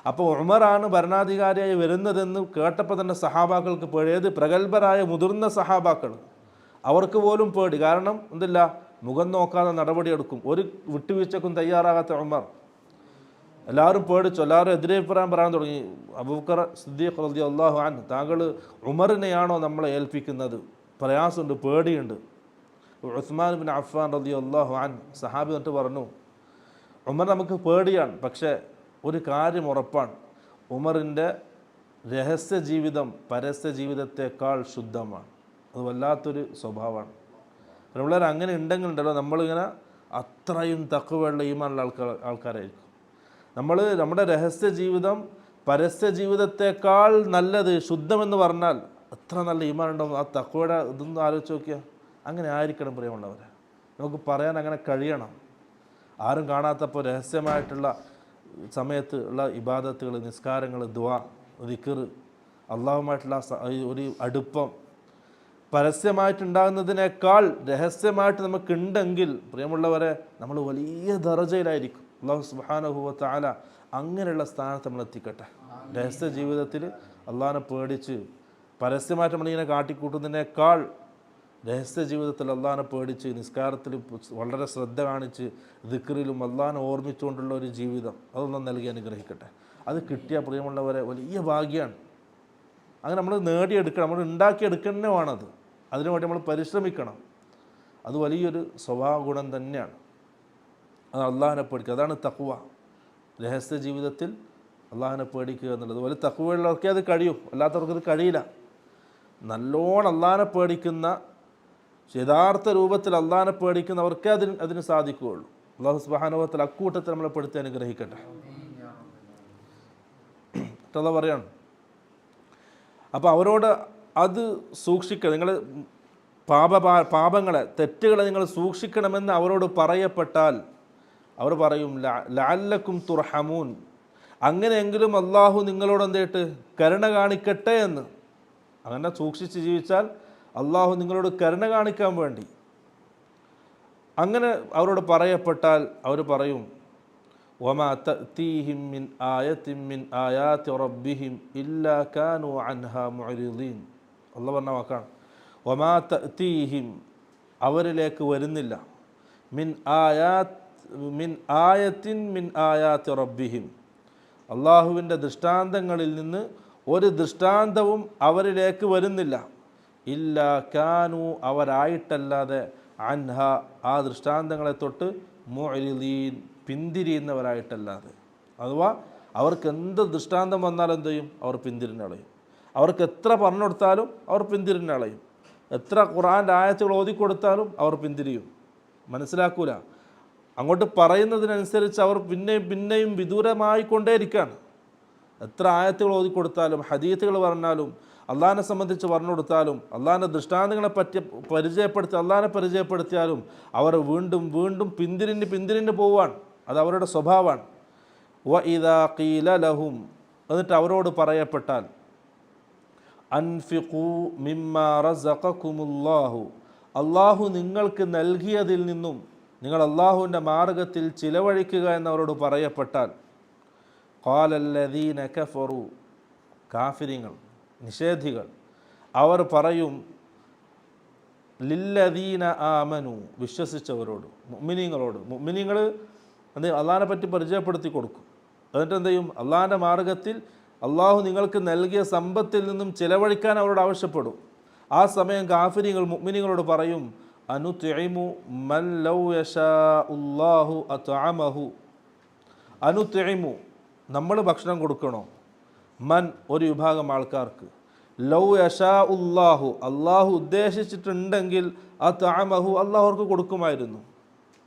അപ്പോൾ ഉമറാണ് ഭരണാധികാരിയായി വരുന്നതെന്ന് കേട്ടപ്പോൾ തന്നെ സഹാബാക്കൾക്ക് പേടി. ഏത് പ്രഗത്ഭരായ മുതിർന്ന സഹാബാക്കൾ, അവർക്ക് പോലും പേടി. കാരണം എന്തില്ല, മുഖം നോക്കാതെ നടപടിയെടുക്കും, ഒരു വിട്ടുവീഴ്ചക്കും തയ്യാറാകാത്ത ഉമർ. എല്ലാവരും പേടിച്ചു, എല്ലാവരും എതിരഭിപ്രായം പറയാൻ തുടങ്ങി. അബൂബക്കർ സിദ്ദീഖ് റളിയല്ലാഹു അൻഹു, താങ്കൾ ഉമറിനെയാണോ നമ്മളെ ഏൽപ്പിക്കുന്നത്? പ്രയാസമുണ്ട്, പേടിയുണ്ട്. ഉസ്മാൻ ബിൻ അഫ്ഫാൻ റളിയല്ലാഹു അൻഹു സഹാബി എന്നിട്ട് പറഞ്ഞു, ഉമർ നമുക്ക് പേടിയാണ്, പക്ഷേ ഒരു കാര്യം ഉറപ്പാണ്, ഉമറിൻ്റെ രഹസ്യ ജീവിതം പരസ്യ ജീവിതത്തെക്കാൾ ശുദ്ധമാണ്. അത് വല്ലാത്തൊരു സ്വഭാവമാണ്. നമ്മളൊരു അങ്ങനെ ഉണ്ടെങ്കിൽ ഉണ്ടല്ലോ, നമ്മളിങ്ങനെ അത്രയും തഖ്വയുള്ള ഈമാനുള്ള ആൾക്കാരായിരിക്കും. നമ്മുടെ രഹസ്യ ജീവിതം പരസ്യ ജീവിതത്തെക്കാൾ നല്ലത്, ശുദ്ധമെന്ന് പറഞ്ഞാൽ എത്ര നല്ല ഈമാൻ ഉണ്ടാവും. ആ തഖ്വയുടെ ഇതൊന്നും ആലോചിച്ച് നോക്കിയാൽ അങ്ങനെ ആയിരിക്കണം പ്രിയമുള്ളവരെ. നമുക്ക് പറയാൻ അങ്ങനെ കഴിയണം. ആരും കാണാത്തപ്പോൾ രഹസ്യമായിട്ടുള്ള സമയത്ത് ഉള്ള ഇബാദത്തുകൾ, നിസ്കാരങ്ങൾ, ദുആ, ദിക്ർ, അള്ളാഹുമായിട്ടുള്ള ഒരു അടുപ്പം പരസ്യമായിട്ടുണ്ടാകുന്നതിനേക്കാൾ രഹസ്യമായിട്ട് നമുക്കുണ്ടെങ്കിൽ പ്രിയമുള്ളവരെ, നമ്മൾ വലിയ ദറജയിലായിരിക്കും. അള്ളാഹു സുബ്ഹാനഹു വ തആല അങ്ങനെയുള്ള സ്ഥാനത്ത് നമ്മൾ എത്തിക്കട്ടെ. രഹസ്യ ജീവിതത്തിൽ അള്ളാഹിനെ പേടിച്ച്, പരസ്യമായിട്ട് നമ്മളിങ്ങനെ കാട്ടിക്കൂട്ടുന്നതിനേക്കാൾ രഹസ്യ ജീവിതത്തിൽ അള്ളാഹിനെ പേടിച്ച്, നിസ്കാരത്തിൽ വളരെ ശ്രദ്ധ കാണിച്ച്, ദിക്റിലും അള്ളാഹിനെ ഓർമ്മിച്ചുകൊണ്ടുള്ള ഒരു ജീവിതം അതൊന്നും നൽകി അനുഗ്രഹിക്കട്ടെ. അത് കിട്ടിയ പ്രിയമുള്ളവരെ വലിയ ഭാഗ്യമാണ്. അങ്ങനെ നമ്മൾ നേടിയെടുക്കണം, നമ്മൾ ഉണ്ടാക്കിയെടുക്കണേ വേണത്. അതിനുവേണ്ടി നമ്മൾ പരിശ്രമിക്കണം. അത് വലിയൊരു സ്വഭാവ ഗുണം തന്നെയാണ്. അത് അള്ളാഹിനെ പേടിക്കുക, അതാണ് തഖ്വ. രഹസ്യ ജീവിതത്തിൽ അള്ളാഹിനെ പേടിക്കുക എന്നുള്ളത് വലിയ തഖ്വയുള്ളവർക്കേ അത് കഴിയൂ, അല്ലാത്തവർക്ക് അത് കഴിയില്ല. നല്ലോണം അള്ളാഹിനെ പേടിക്കുന്ന യഥാർത്ഥ രൂപത്തിൽ അള്ളാഹിനെ പേടിക്കുന്നവർക്കേ അതിന് സാധിക്കുകയുള്ളൂ. അള്ളാഹു സുബ്ഹാനഹു വ തആല അക്കൂട്ടത്തിൽ നമ്മളെ പെടുത്തി അനുഗ്രഹിക്കട്ടെ. അതാ പറയാണ്. അപ്പോൾ അവരോട് അത് സൂക്ഷിക്കുക, നിങ്ങൾ പാപങ്ങളെ തെറ്റുകളെ നിങ്ങൾ സൂക്ഷിക്കണമെന്ന് അവരോട് പറയപ്പെട്ടാൽ അവർ പറയും ലഅല്ലക്കും തുർഹമൂൻ, അങ്ങനെയെങ്കിലും അള്ളാഹു നിങ്ങളോട് എന്തായിട്ട് കരുണ കാണിക്കട്ടെ എന്ന്. അങ്ങനെ സൂക്ഷിച്ച് ജീവിച്ചാൽ അള്ളാഹു നിങ്ങളോട് കരുണ കാണിക്കാൻ വേണ്ടി അങ്ങനെ അവരോട് പറയപ്പെട്ടാൽ അവർ പറയും വമാ തഅതീഹിം മിൻ ആയത്തിൻ മിൻ ആയാതി റബ്ബിഹിം ഇല്ലാ കാനൂ അൻഹാ മുഅ്രിദീൻ. അല്ലാഹു പറഞ്ഞ വാക്കാണ് വമാ തഅതീഹിം, അവരിലേക്ക് വരുന്നില്ല, മിൻ ആയത്തിൻ മിൻ ആയാതി റബ്ബിഹിം, അള്ളാഹുവിൻ്റെ ദൃഷ്ടാന്തങ്ങളിൽ നിന്ന് ഒരു ദൃഷ്ടാന്തവും അവരിലേക്ക് വരുന്നില്ല, ഇല്ലാ കാനൂ, അവരായിട്ടല്ലാതെ, അൻഹ, ആ ദൃഷ്ടാന്തങ്ങളെ തൊട്ട്, മുഅ്രിദീൻ, പിന്തിരിയുന്നവരായിട്ടല്ലാതെ. അഥവാ അവർക്ക് എന്ത് ദൃഷ്ടാന്തം വന്നാലും എന്ത് ചെയ്യും? അവർ പിന്തിരിഞ്ഞളയും. അവർക്ക് എത്ര പറഞ്ഞു കൊടുത്താലും അവർ പിന്തിരിഞ്ഞളയും. എത്ര ഖുർആൻ്റെ ആയത്തുകൾ ഓതിക്കൊടുത്താലും അവർ പിന്തിരിയും, മനസ്സിലാക്കൂല. അങ്ങോട്ട് പറയുന്നതിനനുസരിച്ച് അവർ പിന്നെയും വിദൂരമായിക്കൊണ്ടേയിരിക്കുകയാണ്. എത്ര ആയത്തുകൾ ഓതിക്കൊടുത്താലും ഹദീത്തുകൾ പറഞ്ഞാലും അള്ളാഹിനെ സംബന്ധിച്ച് പറഞ്ഞു കൊടുത്താലും അള്ളാഹിൻ്റെ ദൃഷ്ടാന്തങ്ങളെ പറ്റി അള്ളാഹിനെ പരിചയപ്പെടുത്തിയാലും അവർ വീണ്ടും വീണ്ടും പിന്തിരിഞ്ഞ് പോവാണ്. അത് അവരുടെ സ്വഭാവമാണ്. വ ഇദാ ഖീല ലഹും, എന്നിട്ട് അവരോട് പറയപ്പെട്ടാൽ, അൻഫിഖൂ മിമ്മാ റസഖകുമുല്ലാഹു, അള്ളാഹു നിങ്ങൾക്ക് നൽകിയതിൽ നിന്നും നിങ്ങൾ അള്ളാഹുവിൻ്റെ മാർഗത്തിൽ ചിലവഴിക്കുക എന്നവരോട് പറയപ്പെട്ടാൽ, ഖാലല്ലദീന കഫറു, കാഫിരിങ്ങൾ, നിഷേധികൾ, അവർ പറയും, ലില്ലദീന ആമനു, വിശ്വസിച്ചവരോട്, മുഅ്മിനീങ്ങൾ എന്ത് അള്ളാഹിനെ പറ്റി പരിചയപ്പെടുത്തി കൊടുക്കും. എന്നിട്ട് എന്ത് ചെയ്യും? അള്ളാഹിൻ്റെ മാർഗത്തിൽ അള്ളാഹു നിങ്ങൾക്ക് നൽകിയ സമ്പത്തിൽ നിന്നും ചിലവഴിക്കാൻ അവരോട് ആവശ്യപ്പെടും. ആ സമയം കാഫിരികൾ മുഅ്മിനീങ്ങളോട് പറയും, അനുത്ഇമു മൻ ലൗ യശാഉല്ലാഹു അത്അമഹു, അനുത്ഇമു, നമ്മൾ ഭക്ഷണം കൊടുക്കണോ, മൻ, ഒരു വിഭാഗം ആൾക്കാർക്ക്, ലൗ യശാഉല്ലാഹു, അള്ളാഹു ഉദ്ദേശിച്ചിട്ടുണ്ടെങ്കിൽ അത്അമഹു, അള്ളാഹു അവർക്ക് കൊടുക്കുമായിരുന്നു.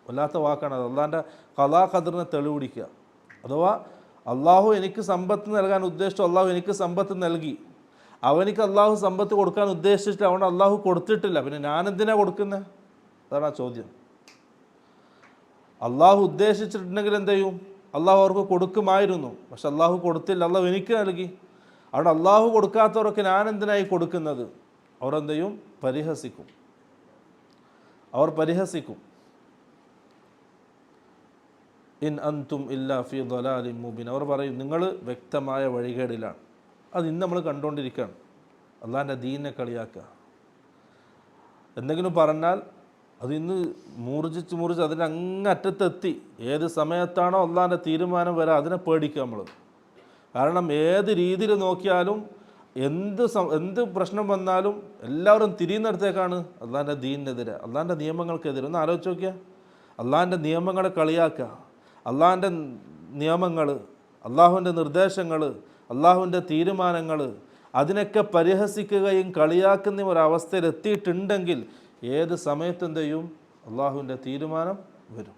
വല്ലാത്ത വാക്കാണ് അത്. അള്ളാഹിൻ്റെ ഖദാ ഖദറിനെ തെളിവിടിക്കുക. അഥവാ അള്ളാഹു എനിക്ക് സമ്പത്ത് നൽകാൻ ഉദ്ദേശിച്ചു, അള്ളാഹു എനിക്ക് സമ്പത്ത് നൽകി, അവനിക്ക് അള്ളാഹു സമ്പത്ത് കൊടുക്കാൻ ഉദ്ദേശിച്ചിട്ട് അതുകൊണ്ട് അള്ളാഹു കൊടുത്തിട്ടില്ല, പിന്നെ ഞാനെന്തിനാ കൊടുക്കുന്നത്? അതാണ് ആ ചോദ്യം. അള്ളാഹു ഉദ്ദേശിച്ചിട്ടുണ്ടെങ്കിൽ എന്ത് ചെയ്യും? അള്ളാഹു അവർക്ക് കൊടുക്കുമായിരുന്നു. പക്ഷെ അള്ളാഹു കൊടുത്തില്ല, അള്ളാഹു എനിക്ക് നൽകി, അവിടെ അള്ളാഹു കൊടുക്കാത്തവരൊക്കെ ഞാൻ എന്തിനായി കൊടുക്കുന്നത്? അവർ എന്ത് ചെയ്യും? പരിഹസിക്കും. ഇൻ അൻതും ഇല്ലാ ഫീ ദലാലിൻ മുബീൻ, അവർ പറയും നിങ്ങൾ വ്യക്തമായ വഴികേടിലാണ്. അത് ഇന്ന് നമ്മൾ കണ്ടുകൊണ്ടിരിക്കുകയാണ്. അള്ളാഹിൻ്റെ ദീനിനെ കളിയാക്കുക, എന്തെങ്കിലും പറഞ്ഞാൽ അത് ഇന്ന് മൂർജിച്ച് അതിൻ്റെ അങ്ങറ്റത്തെത്തി. ഏത് സമയത്താണോ അള്ളാഹിൻ്റെ തീരുമാനം വരാം അതിനെ പേടിക്കുക നമ്മൾ. കാരണം ഏത് രീതിയിൽ നോക്കിയാലും എന്ത് പ്രശ്നം വന്നാലും എല്ലാവരും തിരിയുന്നിടത്തേക്കാണ് അള്ളാഹിൻ്റെ ദീനിനെതിരെ, അള്ളാഹിൻ്റെ നിയമങ്ങൾക്കെതിരെ. ഒന്ന് ആലോചിച്ച് നോക്കിയാൽ, അള്ളാഹിൻ്റെ നിയമങ്ങളെ കളിയാക്കുക, അള്ളാഹിൻ്റെ നിയമങ്ങൾ, അള്ളാഹുവിൻ്റെ നിർദ്ദേശങ്ങൾ, അള്ളാഹുവിൻ്റെ തീരുമാനങ്ങൾ, അതിനൊക്കെ പരിഹസിക്കുകയും കളിയാക്കുന്ന ഒരവസ്ഥയിൽ എത്തിയിട്ടുണ്ടെങ്കിൽ ഏത് സമയത്തും എന്ത് ചെയ്യും? അള്ളാഹുവിൻ്റെ തീരുമാനം വരും.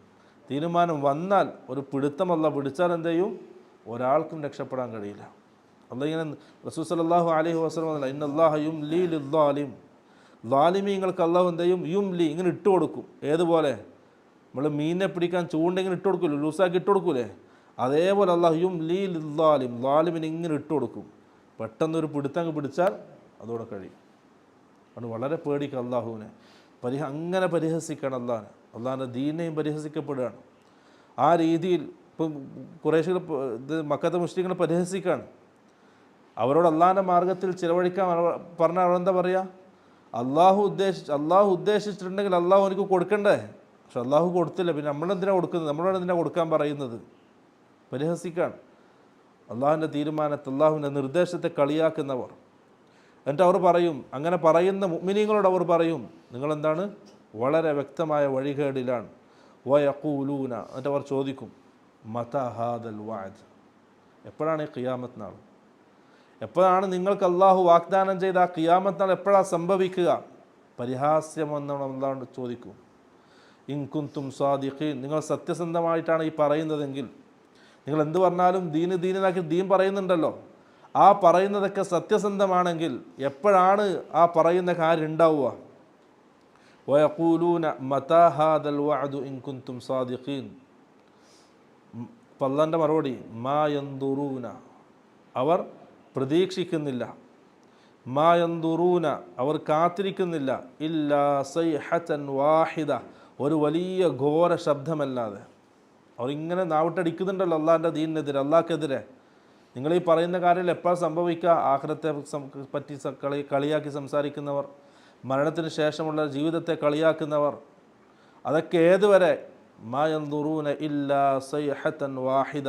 തീരുമാനം വന്നാൽ ഒരു പിടുത്തം അള്ളാഹ് പിടിച്ചാൽ എന്ത് ചെയ്യും? ഒരാൾക്കും രക്ഷപ്പെടാൻ കഴിയില്ല. അള്ളാഹ് ഇങ്ങനെ റസൂൽ സല്ലല്ലാഹു അലൈഹി വസല്ലം ഇന്നല്ലാഹ യുംലി ലിദ്ദാലിം, ളാലിമീങ്ങൾക്ക് അള്ളാഹു എന്ത് ചെയ്യും? യുംലി, ഇങ്ങനെ ഇട്ട് കൊടുക്കും. ഏതുപോലെ നമ്മൾ മീനിനെ പിടിക്കാൻ ചൂണ്ടിങ്ങനെ ഇട്ട് കൊടുക്കൂലേ, ലൂസാക്കി ഇട്ട് കൊടുക്കൂലേ, അതേപോലെ അള്ളാഹു യുംലി ലിദ്ദാലിം, ളാലിമിന് ഇങ്ങനെ ഇട്ട് കൊടുക്കും. പെട്ടെന്നൊരു പിടുത്തങ്ങ് പിടിച്ചാൽ അതോടെ കഴിയും. അത് വളരെ പേടിക്കുക അള്ളാഹുവിനെ. അങ്ങനെ പരിഹസിക്കണം അള്ളാഹിനെ. അള്ളാഹിൻ്റെ ദീനെയും പരിഹസിക്കപ്പെടുകയാണ്. ആ രീതിയിൽ ഇപ്പം കുറേശ്ശികൾ മക്കത്തെ മുസ്ലിങ്ങളെ പരിഹസിക്കുകയാണ്. അവരോട് അള്ളാഹിൻ്റെ മാർഗത്തിൽ ചിലവഴിക്കാൻ പറഞ്ഞാൽ അവരെന്താ പറയുക? അള്ളാഹു ഉദ്ദേശിച്ചിട്ടുണ്ടെങ്കിൽ അള്ളാഹു എനിക്ക് കൊടുക്കണ്ടേ? പക്ഷെ അള്ളാഹു കൊടുത്തില്ല, പിന്നെ നമ്മളെന്തിനാണ് കൊടുക്കുന്നത്? നമ്മളോട് എന്തിനാണ് കൊടുക്കാൻ പറയുന്നത്? പരിഹസിക്കാണ് അള്ളാഹുവിൻ്റെ തീരുമാനത്തെ, അള്ളാഹുവിൻ്റെ നിർദ്ദേശത്തെ കളിയാക്കുന്നവർ. എന്നിട്ട് അവർ പറയും, അങ്ങനെ പറയുന്ന മുഅ്മിനീങ്ങളോട് അവർ പറയും, നിങ്ങളെന്താണ്? വളരെ വ്യക്തമായ വഴികേടിലാണ്. വയഖൂലൂന, എന്നിട്ട് അവർ ചോദിക്കും, മതാ ഹാദൽ വഅദ്, എപ്പോഴാണ് ഈ ഖിയാമത്ത് നാൾ? എപ്പോഴാണ് നിങ്ങൾക്ക് അള്ളാഹു വാഗ്ദാനം ചെയ്ത ആ ഖിയാമത്ത് നാൾ എപ്പോഴാണ് സംഭവിക്കുക? പരിഹാസ്യമെന്നാണ് അല്ലാഹു ചോദിക്കും. ഇൻ കുന്തും സ്വാദിഖീൻ, നിങ്ങൾ സത്യസന്ധമായിട്ടാണ് ഈ പറയുന്നതെങ്കിൽ, നിങ്ങൾ എന്ത് പറഞ്ഞാലും ദീനാക്കി ദീൻ പറയുന്നുണ്ടല്ലോ, ആ പറയുന്നതൊക്കെ സത്യസന്ധമാണെങ്കിൽ എപ്പോഴാണ് ആ പറയുന്ന കാര്യം ഉണ്ടാവുക? വയഖൂലൂന മതാ ഹാദൽ വഅദു ഇൻ കുന്തും സ്വാദിഖീൻ. അല്ലാഹുവിൻ്റെ മറുപടി മാ യൻദുറൂന, അവർ പ്രതീക്ഷിക്കുന്നില്ല, മാ യൻദുറൂന, അവർ കാത്തിരിക്കുന്നില്ല, ഇല്ലാ സൈഹതൻ വാഹിദ, ഒരു വലിയ ഘോര ശബ്ദമല്ലാതെ. അവരിങ്ങനെ നാവിട്ടടിക്കുന്നുണ്ടല്ലോ അള്ളാഹിൻ്റെ ദീനിനെതിരെ, അള്ളാഹ്ക്കെതിരെ. നിങ്ങളീ പറയുന്ന കാര്യം എപ്പോൾ സംഭവിക്കുക? ആഖിറത്തെ പറ്റി കളിയാക്കി സംസാരിക്കുന്നവർ, മരണത്തിന് ശേഷമുള്ള ജീവിതത്തെ കളിയാക്കുന്നവർ, അതൊക്കെ ഏതുവരെ? മാ യൻദുറൂന ഇല്ലാ സൈഹതൻ വാഹിദ,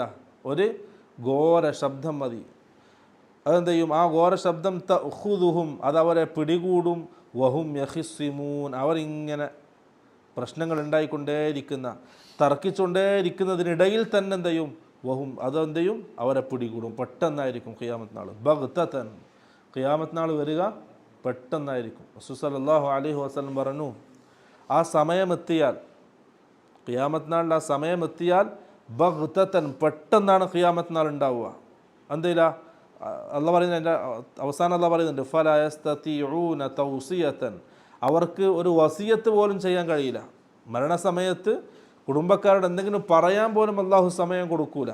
ഒരു ഘോര ശബ്ദം മതി. അതെന്ത് ചെയ്യും? ആ ഘോര ശബ്ദം തഖുദുഹും, അതവരെ പിടികൂടും. വഹും യഖിസ്സിമൂൻ, അവരിങ്ങനെ പ്രശ്നങ്ങൾ ഉണ്ടായിക്കൊണ്ടേയിരിക്കുന്ന, തർക്കിച്ചുകൊണ്ടേയിരിക്കുന്നതിനിടയിൽ തന്നെ എന്ത് ചെയ്യും? വഹും, അതെന്ത് ചെയ്യും? അവരെ പിടികൂടും. പെട്ടെന്നായിരിക്കും ഖിയാമത്ത് നാൾ. ബഗ്തതൻ, ഖിയാമത്ത് നാൾ വരിക പെട്ടെന്നായിരിക്കും. റസൂൽ സല്ലല്ലാഹു അലൈഹി വസല്ലം പറഞ്ഞു, ആ സമയമെത്തിയാൽ, ഖിയാമത്ത് നാളിൽ ആ സമയമെത്തിയാൽ ബഗ്തതൻ, പെട്ടെന്നാണ് ഖിയാമത്ത് നാൾ ഉണ്ടാവുക. എന്തില്ല അള്ളാഹ് പറയുന്നത്, എൻ്റെ അവസാനം അള്ളാഹ് പറയുന്നുണ്ട്, ഫലാ യസ്തതിഊന തൗസിയതൻ, അവർക്ക് ഒരു വസിയത്ത് പോലും ചെയ്യാൻ കഴിയില്ല. മരണസമയത്ത് കുടുംബക്കാരോട് എന്തെങ്കിലും പറയാൻ പോലും അള്ളാഹു സമയം കൊടുക്കൂല.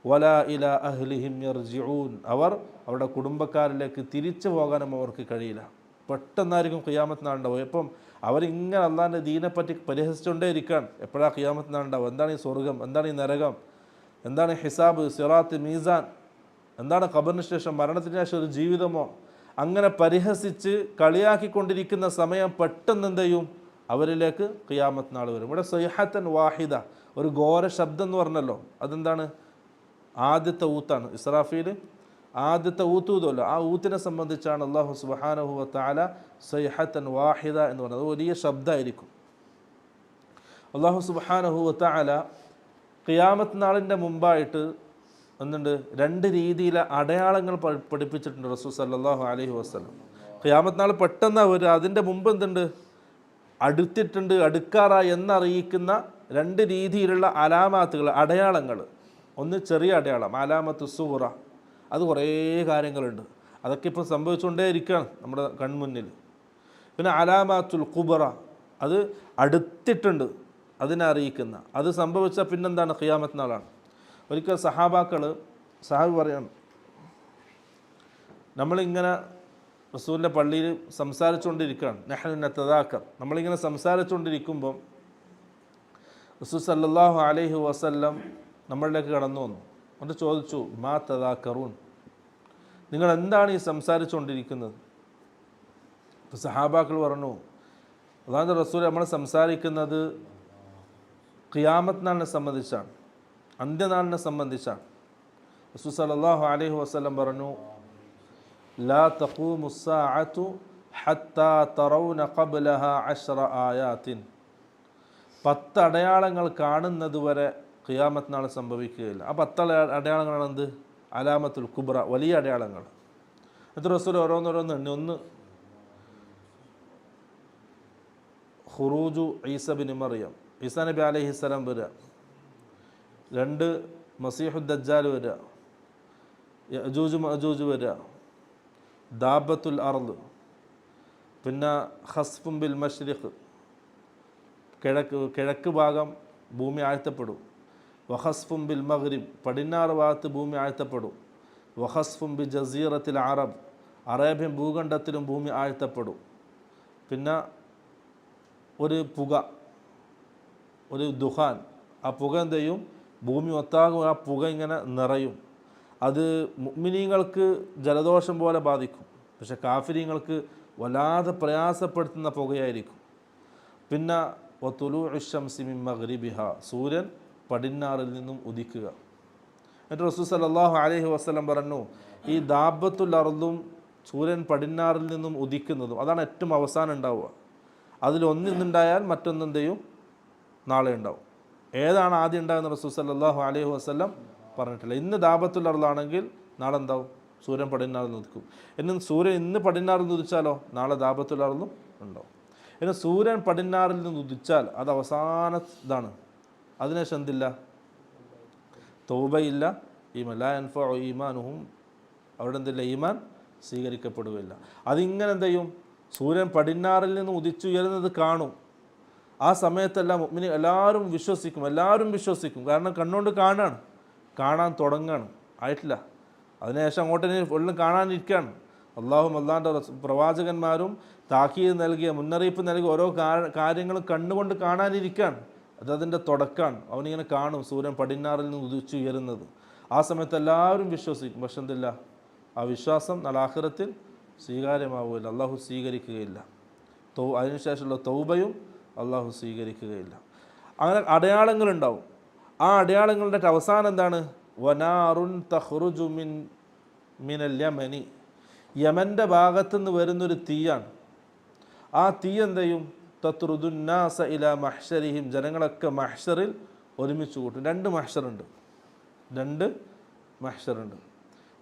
വലാ ഇലാ അഹ്ലിഹിം യർജിഊൻ, അവർ അവരുടെ കുടുംബക്കാരിലേക്ക് തിരിച്ചു പോകാനും അവർക്ക് കഴിയില്ല. പെട്ടെന്നായിരിക്കും ഖിയാമത്ത് നാളുണ്ടാവുക. ഇപ്പം അവരിങ്ങനെ അള്ളാഹിൻ്റെ ദീനെപ്പറ്റി പരിഹസിച്ചുകൊണ്ടേ ഇരിക്കാൻ, എപ്പോഴാണ് ഖിയാമത്ത് നാളുണ്ടാവുക? എന്താണ് ഈ സ്വർഗം? എന്താണ് ഈ നരകം? എന്താണ് ഹിസാബ്, സിറാത്ത്, മീസാൻ? എന്താണ് ഖബറിന് ശേഷം, മരണത്തിന് ശേഷം ഒരു ജീവിതമോ? അങ്ങനെ പരിഹസിച്ച് കളിയാക്കിക്കൊണ്ടിരിക്കുന്ന സമയം പെട്ടെന്ന് എന്ത് ചെയ്യും? അവരിലേക്ക് ഖിയാമത്ത് നാൾ വരും. ഇവിടെ സൈഹത്തൻ വാഹിദ, ഒരു ഘോര ശബ്ദം എന്ന് പറഞ്ഞല്ലോ, അതെന്താണ്? ആദ്യത്തെ ഊത്താണ്. ഇസ്രാഫീൽ ആദ്യത്തെ ഊത്തൂതല്ലോ, ആ ഊത്തിനെ സംബന്ധിച്ചാണ് അല്ലാഹു സുബ്ഹാനഹു വ തആല സൈഹത്തൻ വാഹിദ എന്ന് പറയുന്നത്. അത് വലിയ ശബ്ദമായിരിക്കും. അല്ലാഹു സുബ്ഹാനഹു വ തആല ഖിയാമത്ത് നാളിൻ്റെ മുമ്പായിട്ട് എന്തുണ്ട്? രണ്ട് രീതിയിലെ അടയാളങ്ങൾ പഠിപ്പിച്ചിട്ടുണ്ട് റസൂൽ സല്ലല്ലാഹു അലൈഹി വസല്ലം. ഖിയാമത്ത് നാൾ പെട്ടെന്ന് വരിക, അതിൻ്റെ മുമ്പ് എന്തുണ്ട്? അടുത്തിട്ടുണ്ട്, അടുക്കാറായി എന്നറിയിക്കുന്ന രണ്ട് രീതിയിലുള്ള അലാമാത്തുകൾ, അടയാളങ്ങൾ. ഒന്ന് ചെറിയ അടയാളം, അലാമത്തു സുഗ്റ, അത് കുറേ കാര്യങ്ങളുണ്ട്, അതൊക്കെ ഇപ്പോൾ സംഭവിച്ചുകൊണ്ടേ ഇരിക്കുകയാണ് നമ്മുടെ കൺമുന്നിൽ. പിന്നെ അലാമാത്തുൽ കുബ്ര, അത് അടുത്തിട്ടുണ്ട്, അതിനെ അറിയിക്കുന്ന, അത് സംഭവിച്ചാൽ പിന്നെന്താണ്? ഖിയാമത്ത് നാളാണ്. ഒരിക്കൽ സഹാബി പറയാണ്, നമ്മളിങ്ങനെ റസൂലിൻ്റെ പള്ളിയിൽ സംസാരിച്ചുകൊണ്ടിരിക്കുകയാണ്. നഹ്നു നതദാക്കർ, നമ്മളിങ്ങനെ സംസാരിച്ചുകൊണ്ടിരിക്കുമ്പം റസൂൽ സല്ലല്ലാഹു അലൈഹി വസല്ലം നമ്മളിലേക്ക് കടന്നു വന്നു. എന്നിട്ട് ചോദിച്ചു, മാ തദാക്കറൂൻ, നിങ്ങൾ എന്താണ് ഈ സംസാരിച്ചുകൊണ്ടിരിക്കുന്നത്? അപ്പോൾ സഹാബാക്കൾ പറഞ്ഞു, അതാണ് റസൂൽ, നമ്മൾ സംസാരിക്കുന്നത് ഖിയാമത്ത് നാളിനെ സംബന്ധിച്ചാണ്, അന്ത്യനാളിനെ സംബന്ധിച്ചാണ്. റസൂൽ സല്ലല്ലാഹു അലൈഹി വസല്ലം പറഞ്ഞു, ലാ തഖൂമു സ്സാഅതു ഹത്താ തറൗന ഖബ്ലഹാ 10 ആയാത്തിൻ, 10 അടയാളങ്ങൾ കാണുന്നത് വരെ ഖിയാമത്ത് നാൾ സംഭവിക്കുകയില്ല. ആ 10 അടയാളങ്ങളാണ് എന്ത്? അലാമത്തുൽ കുബ്ര, വലിയ അടയാളങ്ങൾ. എന്നിട്ട് റസൂൽ ഓരോന്നോരോന്ന് എണ്ണി. ഒന്ന്, ഖുറൂജു ഈസ ബിൻ മറിയം, ഈസാ നബി അലൈഹിസ്സലാം വരിക. 2, മസീഹു ദജ്ജാൽ വരിക. യഅജൂജ് മഅജൂജ് വരിക. ദാബത്തുൽ അർദ്. പിന്നെ ഖസ്ഫും ബിൽ മശ്രിഖ്, കിഴക്ക് ഭാഗം ഭൂമി ആഴ്ത്തപ്പെടും. വഖസ്ഫും ബിൽ മഗ്രിബ്, പടിഞ്ഞാറ് ഭാഗത്ത് ഭൂമി ആഴ്ത്തപ്പെടും. വഖസ്ഫും ബി ജസീറത്തിൽ അറബ്, അറേബ്യൻ ഭൂഖണ്ഡത്തിലും ഭൂമി ആഴ്ത്തപ്പെടും. പിന്നെ ഒരു പുക, ഒരു ദുഹാൻ, ആ പുക എന്ത് ചെയ്യും? ഭൂമി ഒത്താകും ആ പുക ഇങ്ങനെ നിറയും. അത് മുഅ്മിനീങ്ങൾക്ക് ജലദോഷം പോലെ ബാധിക്കും, പക്ഷെ കാഫിരീങ്ങൾക്ക് വല്ലാതെ പ്രയാസപ്പെടുത്തുന്ന പുകയായിരിക്കും. പിന്നെ വതുലൂഉ ശംസി മിൻ മഗ്രിബിഹ, സൂര്യൻ പടിഞ്ഞാറിൽ നിന്നും ഉദിക്കുക. എന്നിട്ട് റസൂൽ സല്ലല്ലാഹു അലൈഹി വസല്ലം പറഞ്ഞു, ഈ ദാബത്തുൽ അർദും സൂര്യൻ പടിഞ്ഞാറിൽ നിന്നും ഉദിക്കുന്നതും അതാണ് ഏറ്റവും അവസാനം ഉണ്ടാവുക. അതിലൊന്നിന്നുണ്ടായാൽ മറ്റൊന്നെന്ത് ചെയ്യും? നാളെ ഉണ്ടാവും. ഏതാണ് ആദ്യം ഉണ്ടാകുന്ന റസൂൽ സല്ലല്ലാഹു അലൈഹി വസല്ലം പറഞ്ഞിട്ടില്ല. ഇന്ന് ദാബത്തുൽ അർദാണെങ്കിൽ നാളെ എന്താവും? സൂര്യൻ പടിഞ്ഞാറിൽ ഉദിക്കും. ഇന്ന് സൂര്യൻ ഇന്ന് പടിഞ്ഞാറിൽ ഉദിച്ചാലോ നാളെ ദാബത്തുൽ അർദും ഉണ്ടാവും. ഇനി സൂര്യൻ പടിഞ്ഞാറിൽ നിന്ന് ഉദിച്ചാൽ അത് അവസാന ഇതാണ്. അതിനുശേഷം എന്തില്ല? തൗബയില്ല, ഈമാൻ ലാ യൻഫഉ ഈമാനുഹും, അവിടെ എന്തില്ല? ഈമാൻ സ്വീകരിക്കപ്പെടുകയില്ല. അതിങ്ങനെ എന്ത് ചെയ്യും? സൂര്യൻ പടിഞ്ഞാറിൽ നിന്ന് ഉദിച്ചുയരുന്നത് കാണും. ആ സമയത്തെല്ലാം മുഅ്മിനീൻ എല്ലാവരും വിശ്വസിക്കും. കാരണം കണ്ണുകൊണ്ട് കാണാൻ തുടങ്ങാണ്, ആയിട്ടില്ല. അതിനുശേഷം അങ്ങോട്ട് എല്ലാം കാണാനിരിക്കുകയാണ്. അള്ളാഹും അള്ളാഹിൻ്റെ പ്രവാചകന്മാരും താക്കീത് നൽകിയ, മുന്നറിയിപ്പ് നൽകിയ ഓരോ കാര്യങ്ങളും കണ്ണുകൊണ്ട് കാണാനിരിക്കുകയാണ്. അതതിൻ്റെ തുടക്കമാണ്. അവനിങ്ങനെ കാണും സൂര്യൻ പടിഞ്ഞാറിൽ നിന്ന് ഉദിച്ചുയരുന്നത്. ആ സമയത്ത് എല്ലാവരും വിശ്വസിക്കും. പക്ഷെ എന്തില്ല? ആ വിശ്വാസം ആഖിറത്തിൽ സ്വീകാര്യമാവുകയില്ല, അള്ളാഹു സ്വീകരിക്കുകയില്ല. അതിനുശേഷമുള്ള തൗബയും അള്ളാഹു സ്വീകരിക്കുകയില്ല. അങ്ങനെ അടയാളങ്ങളുണ്ടാവും. ആ അടയാളങ്ങളുടെ അവസാനം എന്താണ്? വനാറുൻ തഖ്റുജു മിനൽ യമനി, യമൻ്റെ ഭാഗത്തുനിന്ന് വരുന്നൊരു തീയാണ്. ആ തീ എന്ത് ചെയ്യും? തത്റുദുന്നാസ ഇലാ മഹ്ശരിഹിം, ജനങ്ങളൊക്കെ മഹ്ശറിൽ ഒരുമിച്ച് കൂട്ടും. രണ്ട് മഹ്ശറുണ്ട്.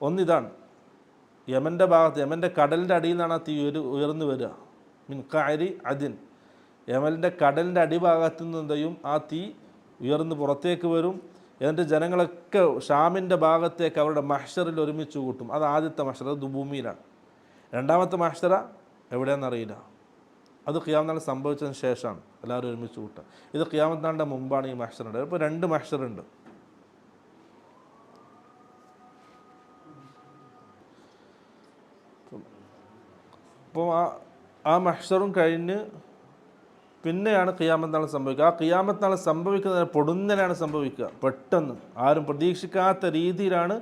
ഒന്നിതാണ് യമൻ്റെ ഭാഗത്ത്, യമൻ്റെ കടലിൻ്റെ അടിയിൽ നിന്നാണ് ആ തീ ഉയർന്നു വരിക. മിൻ ഖഅരി അദിൻ, യമൻ്റെ കടലിൻ്റെ അടിഭാഗത്തു നിന്ന് എന്ത് ചെയ്യും? ആ തീ ഉയർന്ന് പുറത്തേക്ക് വരും. എന്നിട്ട് ജനങ്ങളൊക്കെ ഷാമിൻ്റെ ഭാഗത്തേക്ക് അവരുടെ മഹ്ശറിൽ ഒരുമിച്ച് കൂട്ടും. അത് ആദ്യത്തെ മഹ്ശർ, അത് ഭൂമിയിലാണ്. രണ്ടാമത്തെ മഹ്ശറ എവിടെയാണെന്നറിയില്ല. അത് ഖിയാമത്ത് നാൾ സംഭവിച്ചതിന് ശേഷമാണ് എല്ലാവരും ഒരുമിച്ച് കൂട്ടുക. ഇത് ഖിയാമത്ത് നാളിൻ്റെ മുമ്പാണ് ഈ മഹ്ശറുണ്ട്. ഇപ്പോൾ രണ്ട് മഹ്ശറുണ്ട്. അപ്പോൾ ആ മഹ്ശറും കഴിഞ്ഞ് പിന്നെയാണ് ഖിയാമത്ത് നാൾ സംഭവിക്കുക. ആ ഖിയാമത്ത് നാൾ സംഭവിക്കുന്നതിന് പൊടുന്നനെയാണ് സംഭവിക്കുക. പെട്ടെന്ന് ആരും പ്രതീക്ഷിക്കാത്ത രീതിയിലാണ്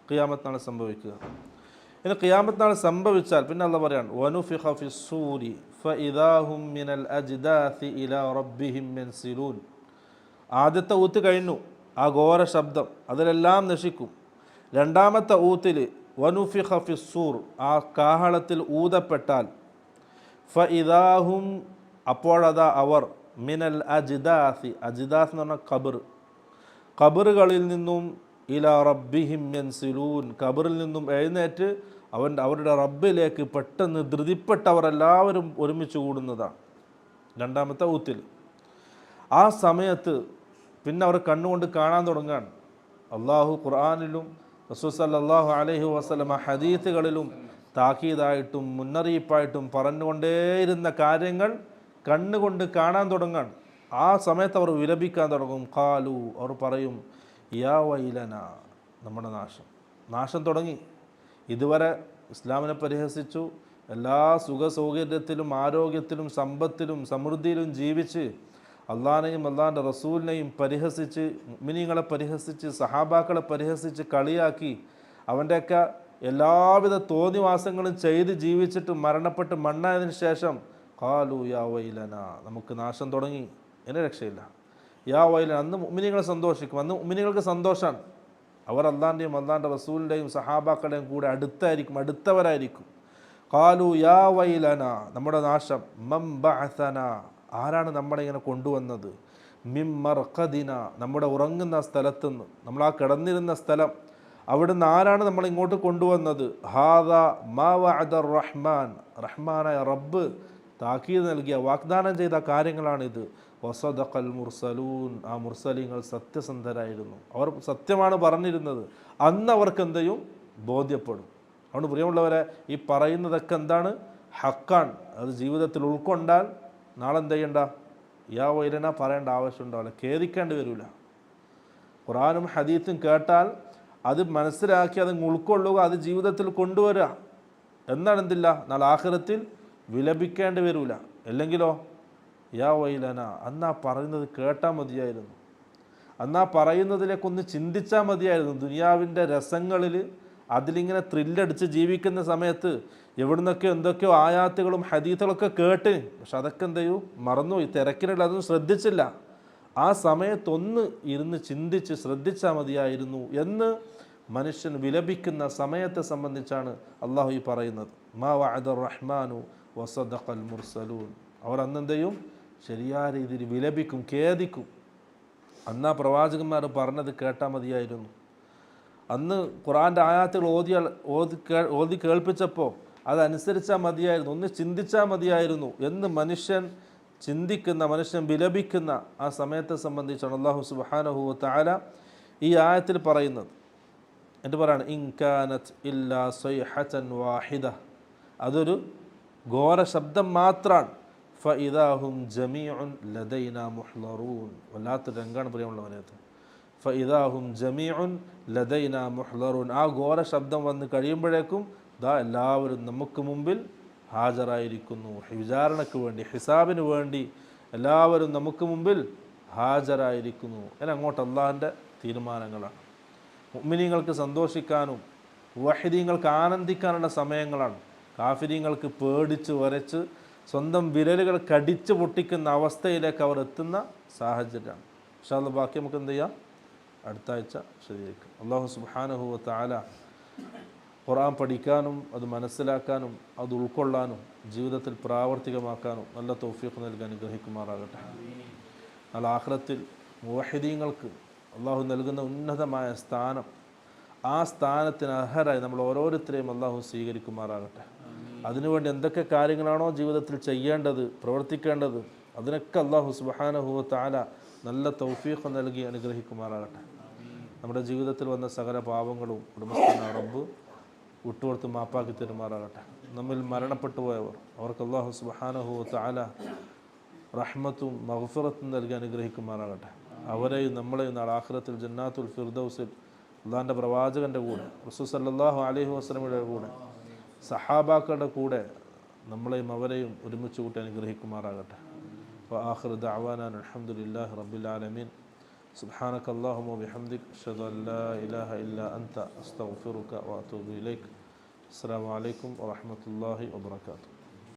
ഖിയാമത്ത് നാൾ സംഭവിക്കുക. ഇനി ഖിയാമത്ത് നാൾ സംഭവിച്ചാൽ പിന്നെ അല്ലാഹ് പറയാണ് വനുഫിഖ ഫിസ്സൂരി ഫഇദാ ഹും മിനൽ അജ്ദാസി ഇലാ റബ്ബിഹിം യൻസിലൂൻ. ആദ്യത്തെ ഊത്ത് കഴിഞ്ഞു, ആ ഘോര ശബ്ദം, അതിലെല്ലാം നശിക്കും. രണ്ടാമത്തെ ഊത്തിൽ വനുഫിഖ ഫിസ്സൂർ, ആ കാഹളത്തിൽ ഊതപ്പെട്ടാൽ ഫഇദാ ഹും, അപ്പോഴതാ അവർ മിനൽ അജ്ദാസി, അജ്ദാസ് എന്ന് പറഞ്ഞാൽ ഖബറുകളിൽ നിന്നും ഇലാ റബ്ബിഹിം യൻസിലൂൻ, ഖബറിൽ നിന്നും എഴുന്നേറ്റ് അവരുടെ റബ്ബിലേക്ക് പെട്ടെന്ന് ധൃതിപ്പെട്ടവർ എല്ലാവരും ഒരുമിച്ച് കൂടുന്നതാണ് രണ്ടാമത്തെ ഊത്തിൽ. ആ സമയത്ത് പിന്നെ അവർ കണ്ണുകൊണ്ട് കാണാൻ തുടങ്ങാൻ. അള്ളാഹു ഖുർആനിലും റസൂൽ സല്ലല്ലാഹു അലൈഹി വസല്ലമ ഹദീസുകളിലും താക്കീതായിട്ടും മുന്നറിയിപ്പായിട്ടും പറഞ്ഞുകൊണ്ടേയിരുന്ന കാര്യങ്ങൾ കണ്ണുകൊണ്ട് കാണാൻ തുടങ്ങാൻ. ആ സമയത്ത് അവർ വിലപിക്കാൻ തുടങ്ങും. ഖാലു, അവർ പറയും യാ വൈലന, നമ്മുടെ നാശം തുടങ്ങി. ഇതുവരെ ഇസ്ലാമിനെ പരിഹസിച്ചു, എല്ലാ സുഖ സൗകര്യത്തിലും ആരോഗ്യത്തിലും സമ്പത്തിലും സമൃദ്ധിയിലും ജീവിച്ച് അള്ളാഹിനെയും അള്ളാഹിൻ്റെ റസൂലിനെയും പരിഹസിച്ച്, മുഅ്മിനീങ്ങളെ പരിഹസിച്ച്, സഹാബാക്കളെ പരിഹസിച്ച് കളിയാക്കി അവൻ്റെയൊക്കെ എല്ലാവിധ തോന്നിവാസങ്ങളും ചെയ്ത് ജീവിച്ചിട്ട് മരണപ്പെട്ട് മണ്ണായതിനു ശേഷം ഖാലു യാ വൈലന, നമുക്ക് നാശം തുടങ്ങി, എന്നെ രക്ഷയില്ല. യാ വൈലന, അന്ന് മുഅ്മിനീങ്ങൾ സന്തോഷിക്കും. അന്ന് മുഅ്മിനീങ്ങൾക്ക് സന്തോഷമാണ്. അവർ അള്ളാഹിൻ്റെയും അള്ളാഹിൻ്റെ റസൂലിൻ്റെയും സഹാബാക്കളുടെയും കൂടെ അടുത്തവരായിരിക്കും. ഖാലു യാ വൈലന, നമ്മുടെ നാശം. മൻ ബഅസന, ആരാണ് നമ്മളെ ഇങ്ങനെ കൊണ്ടുവന്നത്? മിൻ മർഖദിന, നമ്മുടെ ഉറങ്ങുന്ന സ്ഥലത്തുനിന്ന്, നമ്മൾ ആ കിടന്നിരുന്ന സ്ഥലം, അവിടുന്ന് ആരാണ് നമ്മളിങ്ങോട്ട് കൊണ്ടുവന്നത്? ഹാദാ മാ വഅദർ റഹ്മാൻ, റഹ്മാനായ റബ്ബ് താക്കീത് നൽകിയ, വാഗ്ദാനം ചെയ്ത കാര്യങ്ങളാണിത്. വസദഖൽ മുർസലൂൻ, ആ മുർസലീങ്ങൾ സത്യസന്ധരായിരുന്നു, അവർ സത്യമാണ് പറഞ്ഞിരുന്നത്. അന്ന് അവർക്ക് എന്ത് ചെയ്യും? ബോധ്യപ്പെടും. അതുകൊണ്ട് പ്രിയമുള്ളവരെ, ഈ പറയുന്നതൊക്കെ എന്താണ്? ഹക്കാണ്. അത് ജീവിതത്തിൽ ഉൾക്കൊണ്ടാൽ നാളെ എന്ത് ചെയ്യണ്ട? യാ വൈലന പറയേണ്ട ആവശ്യമുണ്ടാവില്ല, ഖേദിക്കേണ്ടി വരില്ല. ഖുർആനും ഹദീസും കേട്ടാൽ അത് മനസ്സിലാക്കി അത് ഉൾക്കൊള്ളുക, അത് ജീവിതത്തിൽ കൊണ്ടുവരിക. എന്നാണ് എന്തില്ല? നാളെ ആഖിറത്തിൽ വിലപിക്കേണ്ടി വരില്ല. അല്ലെങ്കിലോ യാ വൈലന, അന്നാ പറയുന്നത് കേട്ടാൽ മതിയായിരുന്നു, അന്നാ പറയുന്നതിലേക്കൊന്ന് ചിന്തിച്ചാൽ മതിയായിരുന്നു. ദുനിയാവിൻ്റെ രസങ്ങളിൽ അതിലിങ്ങനെ ത്രില്ലടിച്ച് ജീവിക്കുന്ന സമയത്ത് എവിടുന്നൊക്കെ എന്തൊക്കെയോ ആയാത്തുകളും ഹദീസുകളൊക്കെ കേട്ട്, പക്ഷെ അതൊക്കെ എന്ത് ചെയ്യും? മറന്നുപോയി, തിരക്കിനുള്ള അതൊന്നും ശ്രദ്ധിച്ചില്ല. ആ സമയത്തൊന്ന് ഇരുന്ന് ചിന്തിച്ച് ശ്രദ്ധിച്ചാൽ മതിയായിരുന്നു എന്ന് മനുഷ്യൻ വിലപിക്കുന്ന സമയത്തെ സംബന്ധിച്ചാണ് അള്ളാഹു ഈ പറയുന്നത്. മാ വഅദർ റഹ്മാനു വസദഖൽ മുർസലൂൻ. അവർ അന്നെന്ത് ചെയ്യും? ശരിയായ രീതിയിൽ വിലപിക്കും, ഖേദിക്കും. അന്നാ പ്രവാചകന്മാർ പറഞ്ഞത് കേട്ടാൽ മതിയായിരുന്നു. അന്ന് ഖുർആൻ്റെ ആയാത്തുകൾ ഓതി കേൾപ്പിച്ചപ്പോൾ അതനുസരിച്ചാൽ മതിയായിരുന്നു, ഒന്ന് ചിന്തിച്ചാൽ മതിയായിരുന്നു എന്ന് മനുഷ്യൻ ചിന്തിക്കുന്ന, മനുഷ്യൻ വിലപിക്കുന്ന ആ സമയത്തെ സംബന്ധിച്ചാണ് അല്ലാഹു സുബ്ഹാനഹു വ തആല ഈ ആയത്തിൽ പറയുന്നത്. എന്നിട്ട് പറയാണ് ഇൻ കാനത് ഇല്ലാ സൈഹതൻ വാഹിദ, അതൊരു ഘോര ശബ്ദം മാത്രമാണ്. ഫഇദാഹും ജമീഉൻ ലദൈനാ മുഹ്ളറൂൻ, വല്ലാത്തൊരു രംഗാണ് പ്രിയമുള്ളവരത്. ഫഇദാഹും ജമീഉൻ ലദൈനാ മുഹ്ളറൂൻ, ആ ഘോര ശബ്ദം വന്ന് കഴിയുമ്പോഴേക്കും ദാ എല്ലാവരും നമുക്ക് മുമ്പിൽ ഹാജരായിരിക്കുന്നു. വിചാരണയ്ക്ക് വേണ്ടി, ഹിസാബിന് വേണ്ടി എല്ലാവരും നമുക്ക് മുമ്പിൽ ഹാജരായിരിക്കുന്നു. അങ്ങോട്ട് അള്ളാഹിൻ്റെ തീരുമാനങ്ങളാണ്. മുഅ്മിനീങ്ങൾക്ക് സന്തോഷിക്കാനും മുവഹിദീങ്ങൾക്ക് ആനന്ദിക്കാനുള്ള സമയങ്ങളാണ്. കാഫിരീങ്ങൾക്ക് പേടിച്ച് വരച്ച് സ്വന്തം വിരലുകൾ കടിച്ച് പൊട്ടിക്കുന്ന അവസ്ഥയിലേക്ക് അവർ എത്തുന്ന സാഹചര്യമാണ്. ഇൻഷാ അല്ലാഹ് ബാക്കി നമുക്ക് എന്ത് ചെയ്യാം, അടുത്ത ആഴ്ച ശരിയായിരിക്കും. അല്ലാഹു സുബ്ഹാനഹു വ തആല ഖുർആൻ പഠിക്കാനും അത് മനസ്സിലാക്കാനും അത് ഉൾക്കൊള്ളാനും ജീവിതത്തിൽ പ്രാവർത്തികമാക്കാനും നല്ല തൗഫീഖ് നൽകി അനുഗ്രഹിക്കുമാറാകട്ടെ. നാളെ ആഖിറത്തിൽ മുവഹിദീങ്ങൾക്ക് അള്ളാഹു നൽകുന്ന ഉന്നതമായ സ്ഥാനം, ആ സ്ഥാനത്തിന് അർഹരായി നമ്മൾ ഓരോരുത്തരെയും അള്ളാഹു സ്വീകരിക്കുമാറാകട്ടെ. അതിനുവേണ്ടി എന്തൊക്കെ കാര്യങ്ങളാണോ ജീവിതത്തിൽ ചെയ്യേണ്ടത്, പ്രവർത്തിക്കേണ്ടത്, അതിനൊക്കെ അള്ളാഹു സുബ്ഹാനഹു വ തആല നല്ല തൗഫീഖ് നൽകി അനുഗ്രഹിക്കുമാറാകട്ടെ. നമ്മുടെ ജീവിതത്തിൽ വന്ന സകല പാപങ്ങളും ഉടമസ്ഥനായ റബ്ബ് വിട്ടുകൊടുത്ത് മാപ്പാക്കി തരുമാറാകട്ടെ. നമ്മിൽ മരണപ്പെട്ടു പോയവർ, അവർക്ക് അള്ളാഹു സുബ്ഹാനഹു വ തആല റഹ്മത്തും മഗ്ഫിറത്തും നൽകി അനുഗ്രഹിക്കുമാറാകട്ടെ. അവരെയും നമ്മളെയും നാളെ ആഖിറത്തിൽ ജന്നാത്തുൽ ഫിർദൗസിൽ അള്ളാഹിൻ്റെ പ്രവാചകൻ്റെ കൂടെ, റസൂൽ സല്ലല്ലാഹു അലൈഹി വസല്ലമയുടെ കൂടെ, സഹാബാക്കളുടെ കൂടെ നമ്മളെയും അവരെയും ഒരുമിച്ച് കൂട്ടി അനുഗ്രഹിക്കുമാറാകട്ടെ. വആഖിറു ദഅവാനാ അൽഹംദുലില്ലാഹി റബ്ബിൽ ആലമീൻ. സുബ്ഹാനക അല്ലാഹുമ്മ വബിഹംദിക അശ്ഹദു അൻ ലാ ഇലാഹ ഇല്ലാ അൻത അസ്തഗ്ഫിറുക വഅതൂബു ഇലൈക്. അസ്സലാമു അലൈക്കും വറഹ്മത്തുള്ളാഹി വബറകാതുഹു.